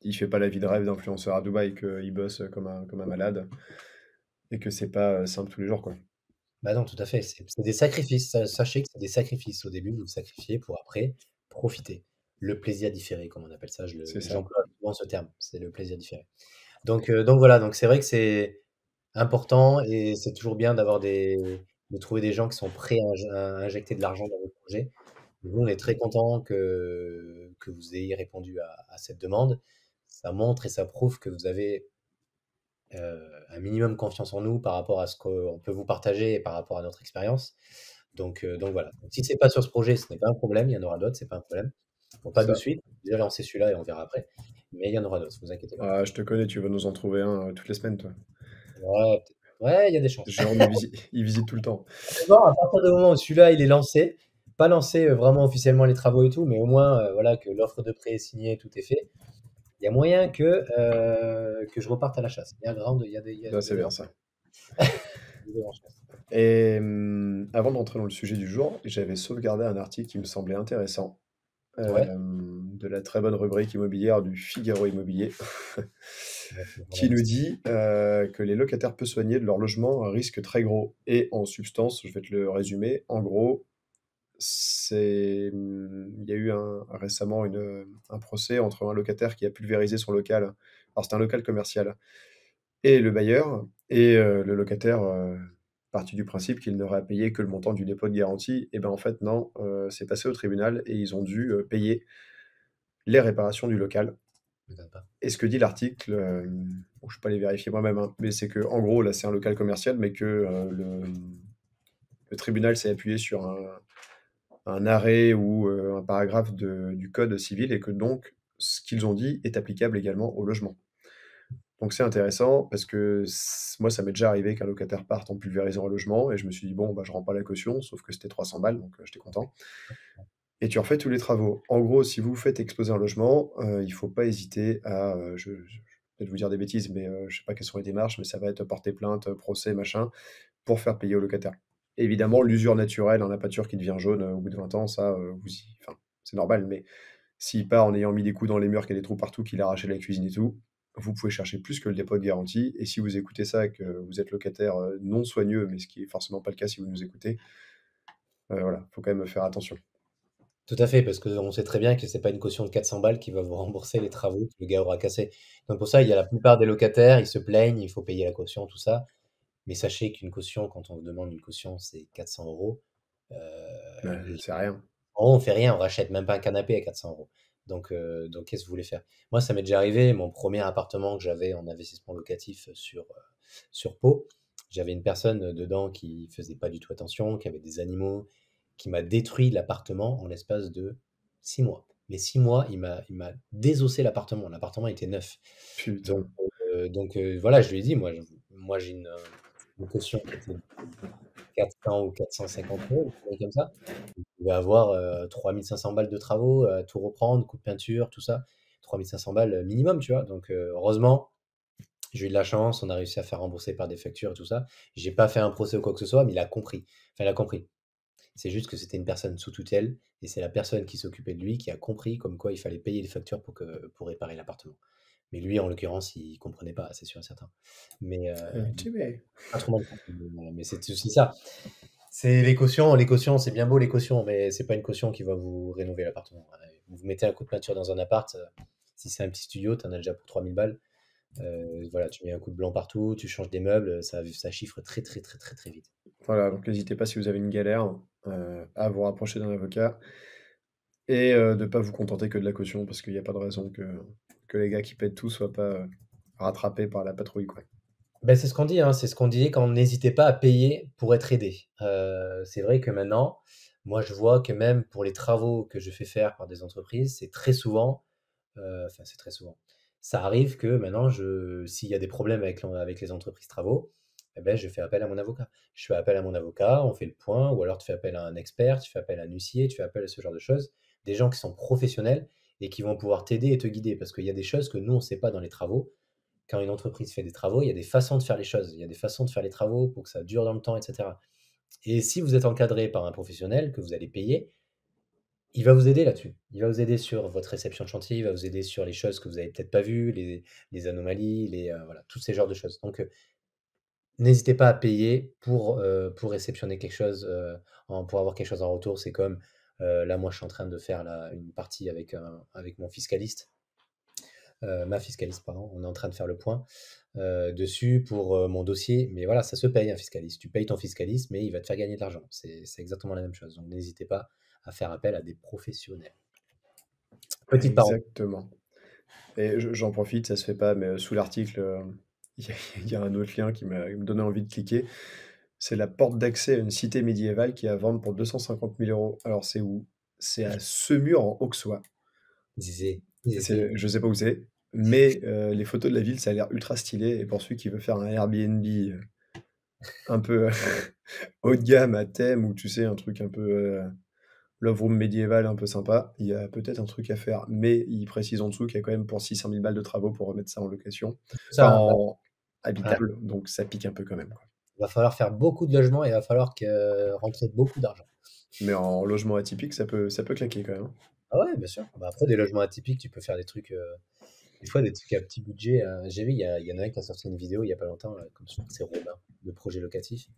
il fait pas la vie de rêve d'influenceur à Dubaï, qu'il bosse comme un malade et que c'est pas simple tous les jours, quoi. Bah non, tout à fait. C'est des sacrifices. Sachez que c'est des sacrifices. Au début, vous vous sacrifiez pour après profiter. Le plaisir différé, comme on appelle ça. C'est ça. J'emploie souvent ce terme. C'est le plaisir différé. Donc voilà. Donc c'est vrai que c'est important et c'est toujours bien de trouver des gens qui sont prêts à injecter de l'argent dans vos projets. Nous, on est très content que vous ayez répondu à cette demande. Ça montre et ça prouve que vous avez un minimum confiance en nous par rapport à ce qu'on peut vous partager et par rapport à notre expérience. Donc voilà. Donc, si c'est pas sur ce projet, ce n'est pas un problème, il y en aura d'autres, c'est pas un problème. Bon, pas de Ça. suite, déjà lancé celui-là et on verra après, mais il y en aura d'autres, vous inquiétez pas. Ah, je te connais, tu vas nous en trouver un toutes les semaines, toi. Ouais, ouais, il y a des chances. Jérôme, il visite tout le temps. Bon, à partir du moment où celui-là, il est lancé, pas lancé vraiment officiellement les travaux et tout, mais au moins voilà que l'offre de prêt est signée, tout est fait. Il y a moyen que je reparte à la chasse. Il y a Ah, de c'est bien grandes ça. de grandes chances. Et avant d'entrer dans le sujet du jour, j'avais sauvegardé un article qui me semblait intéressant, Ouais. de la très bonne rubrique immobilière du Figaro Immobilier, Ouais, c'est qui vraiment nous dit que les locataires peu soignés de leur logement ont un risque très gros. Et en substance, je vais te le résumer, en gros, il y a eu récemment un procès entre un locataire qui a pulvérisé son local. Alors c'était un local commercial et le bailleur, et le locataire, partit du principe qu'il n'aurait à payer que le montant du dépôt de garantie. Et ben, en fait non, c'est passé au tribunal et ils ont dû, payer les réparations du local. ça m'étonne pas. Et ce que dit l'article, bon, je ne peux pas les vérifier moi-même, hein, mais c'est que en gros, là, c'est un local commercial, mais que, le tribunal s'est appuyé sur un arrêt ou, un paragraphe du code civil, et que donc ce qu'ils ont dit est applicable également au logement. Donc c'est intéressant parce que moi, ça m'est déjà arrivé qu'un locataire parte en pulvérisant un logement et je me suis dit: «Bon, bah, je rends pas la caution», sauf que c'était 300 balles, donc j'étais content, et tu refais tous les travaux. En gros, si vous faites exploser un logement, il faut pas hésiter à, je vais peut-être vous dire des bêtises, mais je sais pas quelles sont les démarches, mais ça va être porter plainte, procès, machin, pour faire payer au locataire. Évidemment, l'usure naturelle, hein, la pâture qui devient jaune, au bout de 20 ans, ça, enfin, c'est normal, mais s'il part en ayant mis des coups dans les murs, qu'il y a des trous partout, qu'il a arraché la cuisine et tout, vous pouvez chercher plus que le dépôt de garantie. Et si vous écoutez ça et que vous êtes locataire, non soigneux, mais ce qui est forcément pas le cas si vous nous écoutez, voilà, faut quand même faire attention. Tout à fait, parce qu'on sait très bien que c'est pas une caution de 400 balles qui va vous rembourser les travaux que le gars aura cassés. Donc pour ça, il y a la plupart des locataires, ils se plaignent, il faut payer la caution, tout ça. Mais sachez qu'une caution, quand on vous demande une caution, c'est 400 euros. Ouais, c'est rien. En gros, on fait rien, on rachète même pas un canapé à 400 euros. Donc qu'est-ce que vous voulez faire? Moi, ça m'est déjà arrivé, mon premier appartement que j'avais en investissement locatif sur Pau, j'avais une personne dedans qui faisait pas du tout attention, qui avait des animaux, qui m'a détruit l'appartement en l'espace de 6 mois. Les 6 mois, il m'a désossé l'appartement. L'appartement était neuf. Donc, Putain. voilà, je lui ai dit, moi j'ai une caution qui était de 400 ou 450 euros, un truc comme ça. Il pouvait avoir 3500 balles de travaux, tout reprendre, coup de peinture, tout ça. 3500 balles minimum, tu vois. Donc, heureusement, j'ai eu de la chance, on a réussi à faire rembourser par des factures et tout ça. J'ai pas fait un procès ou quoi que ce soit, mais il a compris. Enfin, il a compris. C'est juste que c'était une personne sous tutelle et c'est la personne qui s'occupait de lui qui a compris comme quoi il fallait payer les factures pour réparer l'appartement. Mais lui, en l'occurrence, il comprenait pas, c'est sûr et certain. Mais Tu mets. pas trop mal compris. Mais c'est aussi ça. C'est les cautions. Les cautions, c'est bien beau les cautions, mais c'est pas une caution qui va vous rénover l'appartement. Vous mettez un coup de peinture dans un appart, si c'est un petit studio, tu en as déjà pour 3000 balles. Voilà, tu mets un coup de blanc partout, tu changes des meubles, ça chiffre très très très très très vite. Voilà, donc n'hésitez pas si vous avez une galère à vous rapprocher d'un avocat et de pas vous contenter que de la caution parce qu'il n'y a pas de raison que les gars qui paient tout soient pas rattrapés par la patrouille, quoi. Ben, c'est ce qu'on dit, hein, c'est ce qu'on disait quand on n'hésitait pas à payer pour être aidé. C'est vrai que maintenant, moi je vois que même pour les travaux que je fais faire par des entreprises, c'est très souvent, enfin c'est très souvent, ça arrive que maintenant, s'il y a des problèmes avec les entreprises travaux, eh ben, je fais appel à mon avocat. Je fais appel à mon avocat, on fait le point, ou alors tu fais appel à un expert, tu fais appel à un huissier, tu fais appel à ce genre de choses, des gens qui sont professionnels et qui vont pouvoir t'aider et te guider, parce qu'il y a des choses que nous, on ne sait pas dans les travaux. Quand une entreprise fait des travaux, il y a des façons de faire les choses. Il y a des façons de faire les travaux pour que ça dure dans le temps, etc. Et si vous êtes encadré par un professionnel que vous allez payer, il va vous aider là-dessus. Il va vous aider sur votre réception de chantier, il va vous aider sur les choses que vous avez peut-être pas vues, les anomalies, voilà, tous ces genres de choses. Donc, n'hésitez pas à payer pour réceptionner quelque chose, pour avoir quelque chose en retour. C'est comme là, moi, je suis en train de faire une partie avec mon fiscaliste, ma fiscaliste, pardon. On est en train de faire le point dessus pour mon dossier. Mais voilà, ça se paye un fiscaliste. Tu payes ton fiscaliste, mais il va te faire gagner de l'argent. C'est exactement la même chose. Donc n'hésitez pas à faire appel à des professionnels. Petite parenthèse. Exactement. Et j'en profite, ça se fait pas, mais sous l'article, il y, il y a un autre lien qui m'a donné envie de cliquer. C'est la porte d'accès à une cité médiévale qui est à vendre pour 250 000 euros. Alors c'est où? C'est à Semur en Auxois. Je sais pas où c'est, mais les photos de la ville, ça a l'air ultra stylé. Et pour celui qui veut faire un Airbnb un peu haut de gamme à thème, ou tu sais, un truc un peu love room médiéval un peu sympa, il y a peut-être un truc à faire. Mais il précise en dessous qu'il y a quand même pour 600 000 balles de travaux pour remettre ça en location, Ça, enfin hein, en ouais. habitable, donc ça pique un peu quand même, quoi. Il va falloir faire beaucoup de logements et il va falloir rentrer beaucoup d'argent. Mais en logement atypique, ça peut claquer quand même, hein. Ah ouais, bien sûr. Bah, après, des logements atypiques, tu peux faire des trucs, des fois des trucs à petit budget. J'ai vu, il y en a un qui a sorti une vidéo il y a pas longtemps, comme je crois que c'est Robin, de projet locatif,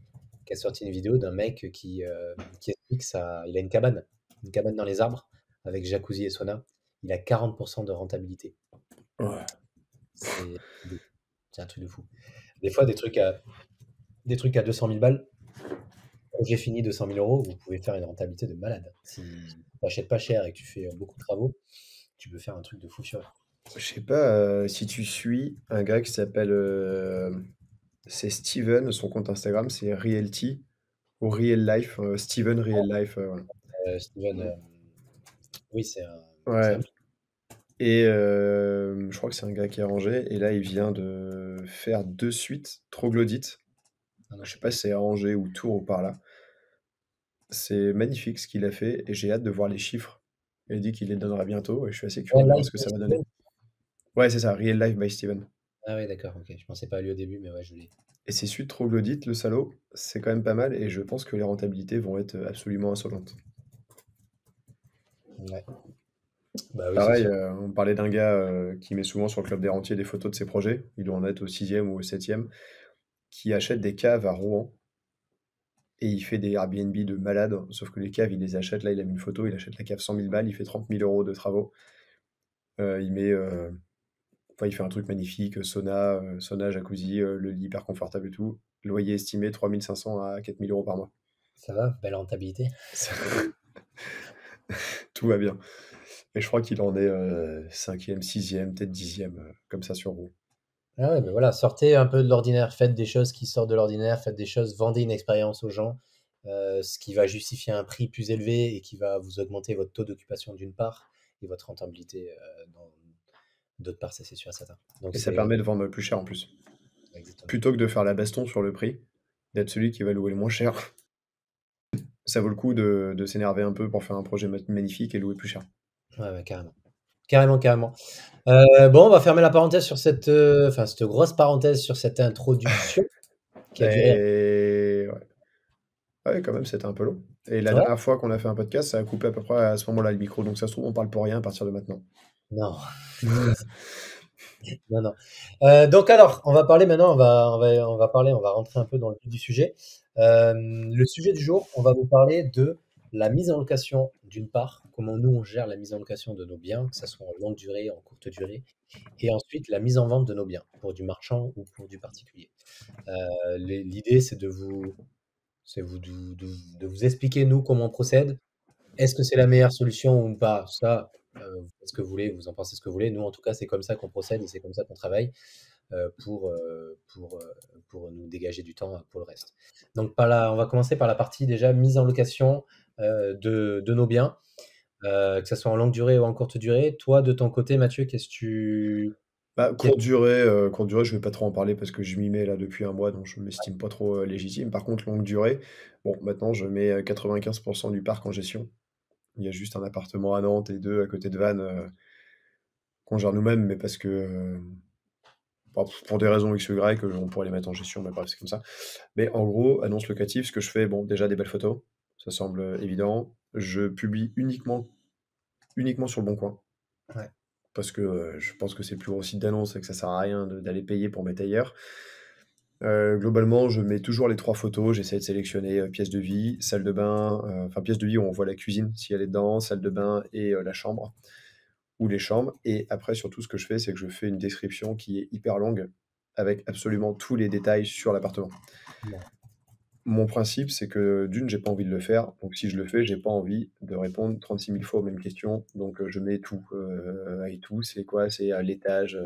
qui a sorti une vidéo d'un mec qui explique ça. Il a une cabane dans les arbres, avec jacuzzi et sauna. Il a 40% de rentabilité. Ouais. C'est c'est un truc de fou. Des fois, des trucs à 200 000 balles, projet fini 200 000 euros, vous pouvez faire une rentabilité de malade. Si tu n'achètes pas cher et que tu fais beaucoup de travaux, tu peux faire un truc de fou furieux. Je sais pas si tu suis un gars qui s'appelle c'est Steven, son compte Instagram c'est Realty ou Real Life, Steven Real Life, voilà. Steven, oui, c'est un Ouais. Et je crois que c'est un gars qui est Angers, et là il vient de faire 2 suites troglodytes. ah non, Je sais c'est pas pas. si c'est à Angers ou Tours ou par là. C'est magnifique ce qu'il a fait et j'ai hâte de voir les chiffres. Il dit qu'il les donnera bientôt et je suis assez Ouais, curieux de voir Live ce que by ça va donner. Steven. Ouais, c'est ça, Real Life by Steven. Ah ouais, d'accord, ok. Je pensais pas à lui au début, mais ouais, je l'ai. Et ces suites troglodytes, le salaud, c'est quand même pas mal et je pense que les rentabilités vont être absolument insolentes. Ouais. Bah oui, c'est Pareil, sûr. on parlait d'un gars qui met souvent sur le Club des Rentiers des photos de ses projets, il doit en être au 6e ou au 7e, qui achète des caves à Rouen et il fait des Airbnb de malade, sauf que les caves, il les achète, là il a mis une photo, il achète la cave 100 000 balles, il fait 30 000 euros de travaux. Il met, enfin, il fait un truc magnifique, sauna, jacuzzi, le lit hyper confortable et tout. Loyer estimé 3 500 à 4 000 euros par mois. Ça va, belle rentabilité. Ça- Tout va bien. Et je crois qu'il en est cinquième, sixième, peut-être dixième, comme ça sur Roux. Ah ouais, mais voilà, sortez un peu de l'ordinaire, faites des choses qui sortent de l'ordinaire, faites des choses, vendez une expérience aux gens, ce qui va justifier un prix plus élevé et qui va vous augmenter votre taux d'occupation d'une part et votre rentabilité dans d'autre part, ça c'est sûr et certain. Donc Et ça c'est permet de vendre plus cher en plus. exactement. Plutôt que de faire la baston sur le prix, d'être celui qui va louer le moins cher. Ça vaut le coup de s'énerver un peu pour faire un projet magnifique et louer plus cher. Ouais, ouais, carrément. Carrément, carrément. Bon, on va fermer la parenthèse sur enfin, cette grosse parenthèse sur cette introduction qui a duré. Et ouais. Ouais, quand même, c'était un peu long. Et la Ouais? dernière fois qu'on a fait un podcast, ça a coupé à peu près à ce moment-là le micro. Donc ça se trouve, on parle pour rien à partir de maintenant. Non, non, non. Donc alors, on va parler maintenant, on va rentrer un peu dans le vif du sujet. Le sujet du jour, on va vous parler de la mise en location d'une part, comment nous on gère la mise en location de nos biens, que ça soit en longue durée, en courte durée, et ensuite la mise en vente de nos biens, pour du marchand ou pour du particulier. L'idée, c'est de vous expliquer nous comment on procède. Est-ce que c'est la meilleure solution ou pas? Ça, vous faites ce que vous voulez, vous en pensez ce que vous voulez. Nous, en tout cas, c'est comme ça qu'on procède et c'est comme ça qu'on travaille pour nous dégager du temps pour le reste. Donc, on va commencer par la partie déjà mise en location de nos biens, que ce soit en longue durée ou en courte durée. Toi, de ton côté, Mathieu, Bah, qu'est- courte durée, je vais pas trop en parler parce que je m'y mets là depuis un mois, donc je m'estime pas trop légitime. Par contre, longue durée, bon, maintenant je mets 95% du parc en gestion. Il y a juste un appartement à Nantes et deux à côté de Vannes qu'on gère nous-mêmes, mais parce que pour des raisons X ou Y, on pourrait les mettre en gestion, mais bref, c'est comme ça. Mais en gros, annonce locative, ce que je fais, bon, déjà des belles photos, ça semble évident. Je publie uniquement sur le Bon Coin, ouais, parce que je pense que c'est le plus gros site d'annonce et que ça sert à rien d'aller payer pour mettre ailleurs. Globalement, je mets toujours les 3 photos, j'essaie de sélectionner, pièce de vie, salle de bain, enfin pièce de vie où on voit la cuisine si elle est dedans, salle de bain et la chambre ou les chambres et après surtout ce que je fais, c'est que je fais une description qui est hyper longue avec absolument tous les détails sur l'appartement. ouais, Mon principe, c'est que d'une, j'ai pas envie de le faire, donc si je le fais, j'ai pas envie de répondre 36 000 fois aux mêmes questions, donc je mets tout, et tout, c'est quoi? C'est, l'étage,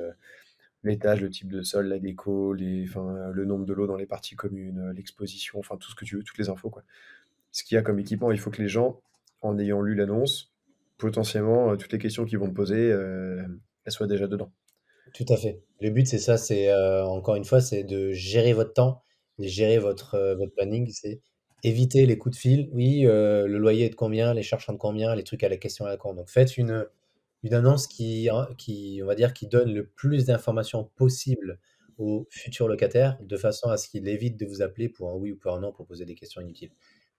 le type de sol, la déco, le nombre de lots dans les parties communes, l'exposition, enfin tout ce que tu veux, toutes les infos, quoi. Ce qu'il y a comme équipement, il faut que les gens, en ayant lu l'annonce, potentiellement, toutes les questions qu'ils vont me poser, elles soient déjà dedans. tout à fait. Le but, c'est ça, c'est encore une fois, c'est de gérer votre temps et gérer votre planning. C'est éviter les coups de fil. Oui, le loyer est de combien, les charges sont de combien, les trucs à la question à la con. Donc faites une annonce qui, on va dire, qui donne le plus d'informations possible aux futurs locataires, de façon à ce qu'ils évitent de vous appeler pour un oui ou pour un non pour poser des questions inutiles.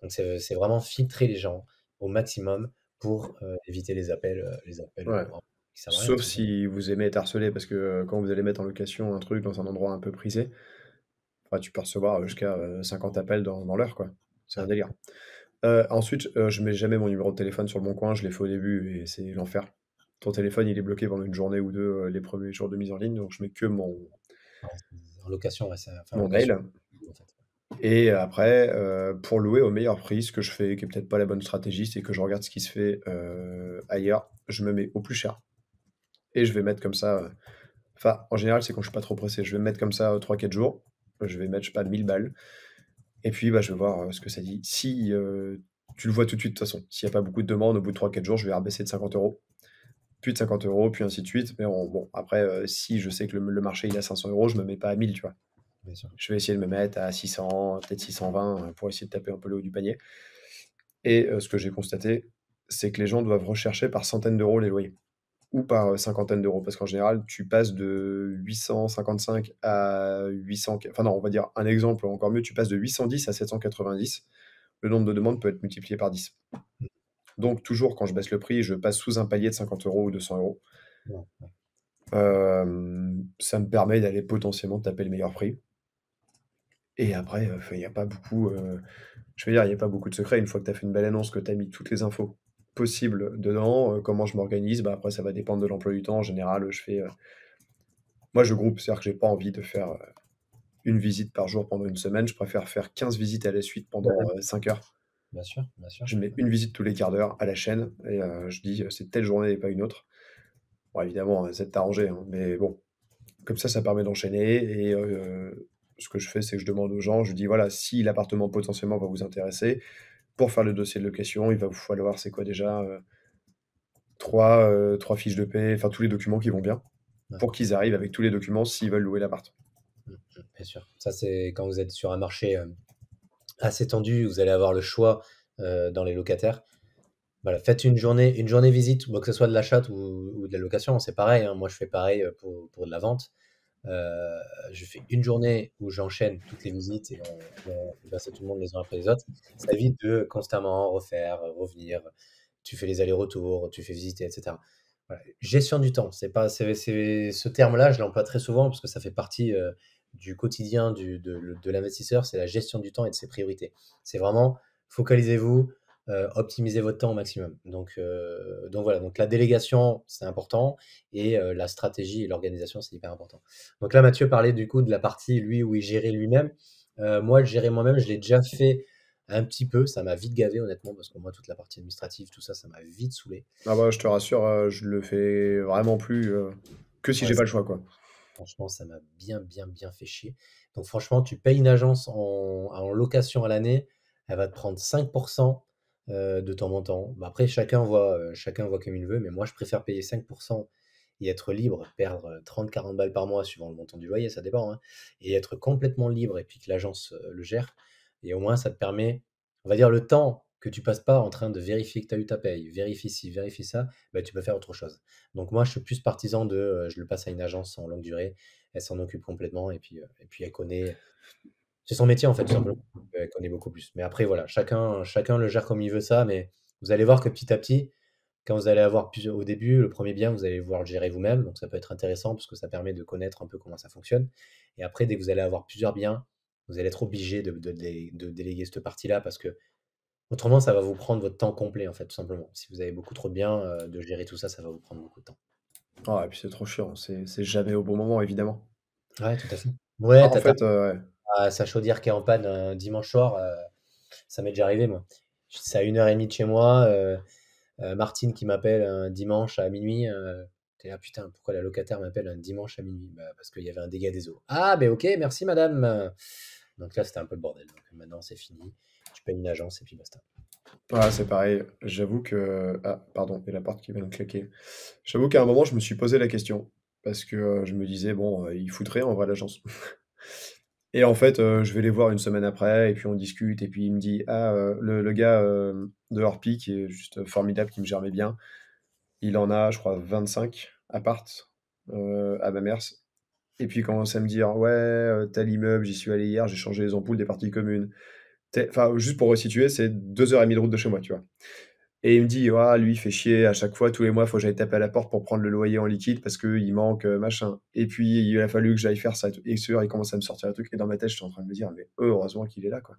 Donc c'est vraiment filtrer les gens au maximum pour éviter les appels Ouais. qui servent à rien, Sauf tout simplement. si vous aimez être harcelé, parce que quand vous allez mettre en location un truc dans un endroit un peu prisé, enfin, tu peux recevoir jusqu'à 50 appels dans l'heure, quoi. C'est un Ouais. délire. Ensuite, je mets jamais mon numéro de téléphone sur le bon coin, je l'ai fait au début et c'est l'enfer. Ton téléphone, il est bloqué pendant une journée ou deux les premiers jours de mise en ligne, donc je mets que En location, ouais, enfin, en mon location, mail. en fait. Et après, pour louer au meilleur prix, ce que je fais, qui est peut-être pas la bonne stratégie, c'est que je regarde ce qui se fait ailleurs, je me mets au plus cher. Et je vais mettre comme ça, enfin, en général, c'est quand je suis pas trop pressé, je vais me mettre comme ça 3-4 jours, je vais mettre, je sais pas, 1000 balles. Et puis, bah, je vais voir ce que ça dit. Si tu le vois tout de suite, de toute façon, s'il n'y a pas beaucoup de demandes, au bout de 3-4 jours, je vais rabaisser de 50 euros, puis de 50 euros, puis ainsi de suite. Mais bon, après, si je sais que le marché il est à 500 euros, je me mets pas à 1000, tu vois. Bien sûr. Je vais essayer de me mettre à 600, peut-être 620, pour essayer de taper un peu le haut du panier. Et ce que j'ai constaté, c'est que les gens doivent rechercher par centaines d'euros les loyers ou par cinquantaine d'euros. Parce qu'en général, tu passes de 855 à 800. Enfin, non, on va dire un exemple encore mieux, tu passes de 810 à 790. Le nombre de demandes peut être multiplié par 10. Donc, toujours quand je baisse le prix, je passe sous un palier de 50 euros ou 200 euros. Ouais, ouais. Ça me permet d'aller potentiellement taper le meilleur prix. Et après, il n'y a pas beaucoup. Je veux dire, il n'y a pas beaucoup de secrets. Une fois que tu as fait une belle annonce, que tu as mis toutes les infos possibles dedans, comment je m'organise, bah après, ça va dépendre de l'emploi du temps. En général, je fais. Moi, je groupe, c'est-à-dire que j'ai pas envie de faire une visite par jour pendant une semaine. Je préfère faire 15 visites à la suite pendant 5 heures. bien sûr, bien sûr. Je mets une visite tous les quarts d'heure à la chaîne et je dis, c'est telle journée et pas une autre. Bon évidemment, essaie de t'arranger, hein, mais bon, comme ça permet d'enchaîner et ce que je fais, c'est que je demande aux gens, je dis: «Voilà, si l'appartement potentiellement va vous intéresser, pour faire le dossier de location, il va vous falloir» c'est quoi déjà? 3 fiches de paie, enfin tous les documents qui vont bien, Ouais. pour qu'ils arrivent avec tous les documents s'ils veulent louer l'appart. Bien sûr. Ça, c'est quand vous êtes sur un marché assez tendu, vous allez avoir le choix dans les locataires. Voilà, faites une journée visite, bon, que ce soit de l'achat ou de la location, c'est pareil, hein. Moi, je fais pareil pour de la vente. Euh, je fais une journée où j'enchaîne toutes les visites et ben, c'est tout le monde les uns après les autres. Ça évite de constamment refaire, revenir. Tu fais les allers-retours, tu fais visiter, etc. Voilà. Gestion du temps, ce terme-là, je l'emploie très souvent parce que ça fait partie du quotidien de l'investisseur, c'est la gestion du temps et de ses priorités. C'est vraiment focalisez-vous, optimisez votre temps au maximum. Donc voilà, donc la délégation, c'est important et la stratégie et l'organisation, c'est hyper important. Donc là, Mathieu parlait du coup de la partie, lui, où il gérait lui-même. Moi, le gérer moi-même, je l'ai déjà fait un petit peu. Ça m'a vite gavé, honnêtement, parce que moi, toute la partie administrative, tout ça, ça m'a vite saoulé. Ah bah, je te rassure, je le fais vraiment plus, que si Ouais, j'ai pas le choix, quoi. franchement, ça m'a bien, bien, bien fait chier. Donc franchement, tu payes une agence en location à l'année, elle va te prendre 5% de ton montant. Bah, après, chacun voit comme il veut, mais moi, je préfère payer 5% et être libre, perdre 30-40 balles par mois suivant le montant du loyer, ça dépend, hein, et être complètement libre et puis que l'agence le gère. Et au moins, ça te permet, on va dire, le temps que tu passes pas en train de vérifier que tu as eu ta paye, vérifie ci, vérifie ça, bah, tu peux faire autre chose. Donc moi, je suis plus partisan de, je le passe à une agence en longue durée, elle s'en occupe complètement et puis elle connaît c'est son métier en fait, tout simplement. Elle connaît beaucoup plus. Mais après voilà, chacun le gère comme il veut ça, mais vous allez voir que petit à petit, quand vous allez avoir plusieurs au début, le premier bien, vous allez pouvoir le gérer vous-même, donc ça peut être intéressant parce que ça permet de connaître un peu comment ça fonctionne et après dès que vous allez avoir plusieurs biens, vous allez être obligé de déléguer cette partie-là parce que autrement ça va vous prendre votre temps complet en fait, tout simplement. Si vous avez beaucoup trop de biens, de gérer tout ça, ça va vous prendre beaucoup de temps. Ah et puis c'est trop chiant, c'est jamais au bon moment, évidemment. Ouais, tout à fait. Ah, Ouais, en fait, ouais. sa chaudière qui est en panne un dimanche soir, ça m'est déjà arrivé, moi. C'est à 1h30 de chez moi, Martine qui m'appelle un dimanche à minuit. T'es là, putain, pourquoi la locataire m'appelle un dimanche à minuit? Bah, parce qu'il y avait un dégât des eaux. Ah, ben ok, merci madame. Donc là, c'était un peu le bordel. Donc maintenant, c'est fini. Tu payes une agence et puis basta. Ouais, c'est pareil. J'avoue que ah pardon, il y a la porte qui vient de claquer. J'avoue qu'à un moment, je me suis posé la question parce que, je me disais: «Bon, ils foutent rien en vrai l'agence». Et en fait, je vais les voir une semaine après et puis on discute et puis il me dit: «Ah, le gars, de Orpi qui est juste formidable, qui me gère mes biens, il en a, je crois 25 appart, à Mamers». Et puis il commence à me dire: «Ouais, tel immeuble, j'y suis allé hier, j'ai changé les ampoules des parties communes». Tu enfin, juste pour resituer, c'est 2 heures et demie de route de chez moi, tu vois? Et il me dit: «Ah, lui, il fait chier à chaque fois, tous les mois, il faut que j'aille taper à la porte pour prendre le loyer en liquide parce qu'il manque, machin. Et puis il a fallu que j'aille faire ça et tout». Et sûr, il commence à me sortir un truc et dans ma tête, j'étais en train de me dire: «Mais heureusement qu'il est là, quoi».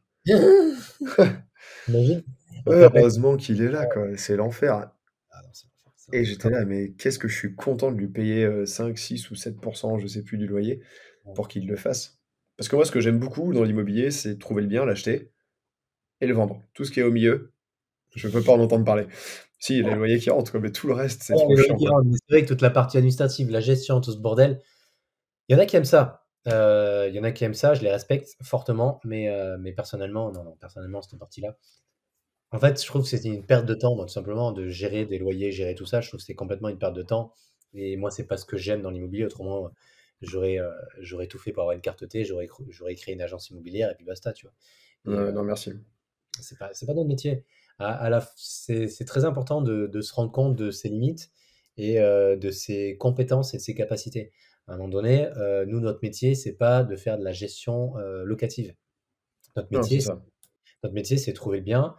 T'imagines? Donc après, Heureusement qu'il est là, quoi, c'est l'enfer. ah non, c'est l'enfer, c'est Et l'enfer. j'étais là: «Mais qu'est-ce que je suis content de lui payer, 5, 6 ou 7 je sais plus, du loyer pour qu'il le fasse». Parce que moi, ce que j'aime beaucoup dans l'immobilier, c'est trouver le bien, l'acheter et le vendre. Tout ce qui est au milieu, je peux pas en entendre parler. Si, il y a les loyers qui rentrent, quoi, mais tout le reste, c'est Ouais, trop les chiant, loyers, quoi. hein, mais c'est vrai que toute la partie administrative, la gestion, tout ce bordel, il y en a qui aiment ça. Il y en a qui aiment ça, je les respecte fortement, mais personnellement, non, non, personnellement, cette partie-là. En fait, je trouve que c'est une perte de temps, moi, tout simplement, de gérer des loyers, gérer tout ça. Je trouve que c'est complètement une perte de temps. Et moi, c'est pas ce que j'aime dans l'immobilier. Autrement, j'aurais j'aurais tout fait pour avoir une carte T, j'aurais créé une agence immobilière et puis basta, tu vois. Et Non, merci. c'est pas notre métier. C'est très important de se rendre compte de ses limites et de ses compétences et de ses capacités. À un moment donné, nous, notre métier, c'est pas de faire de la gestion locative. Notre Non, c'est métier, ça. notre métier, c'est trouver le bien,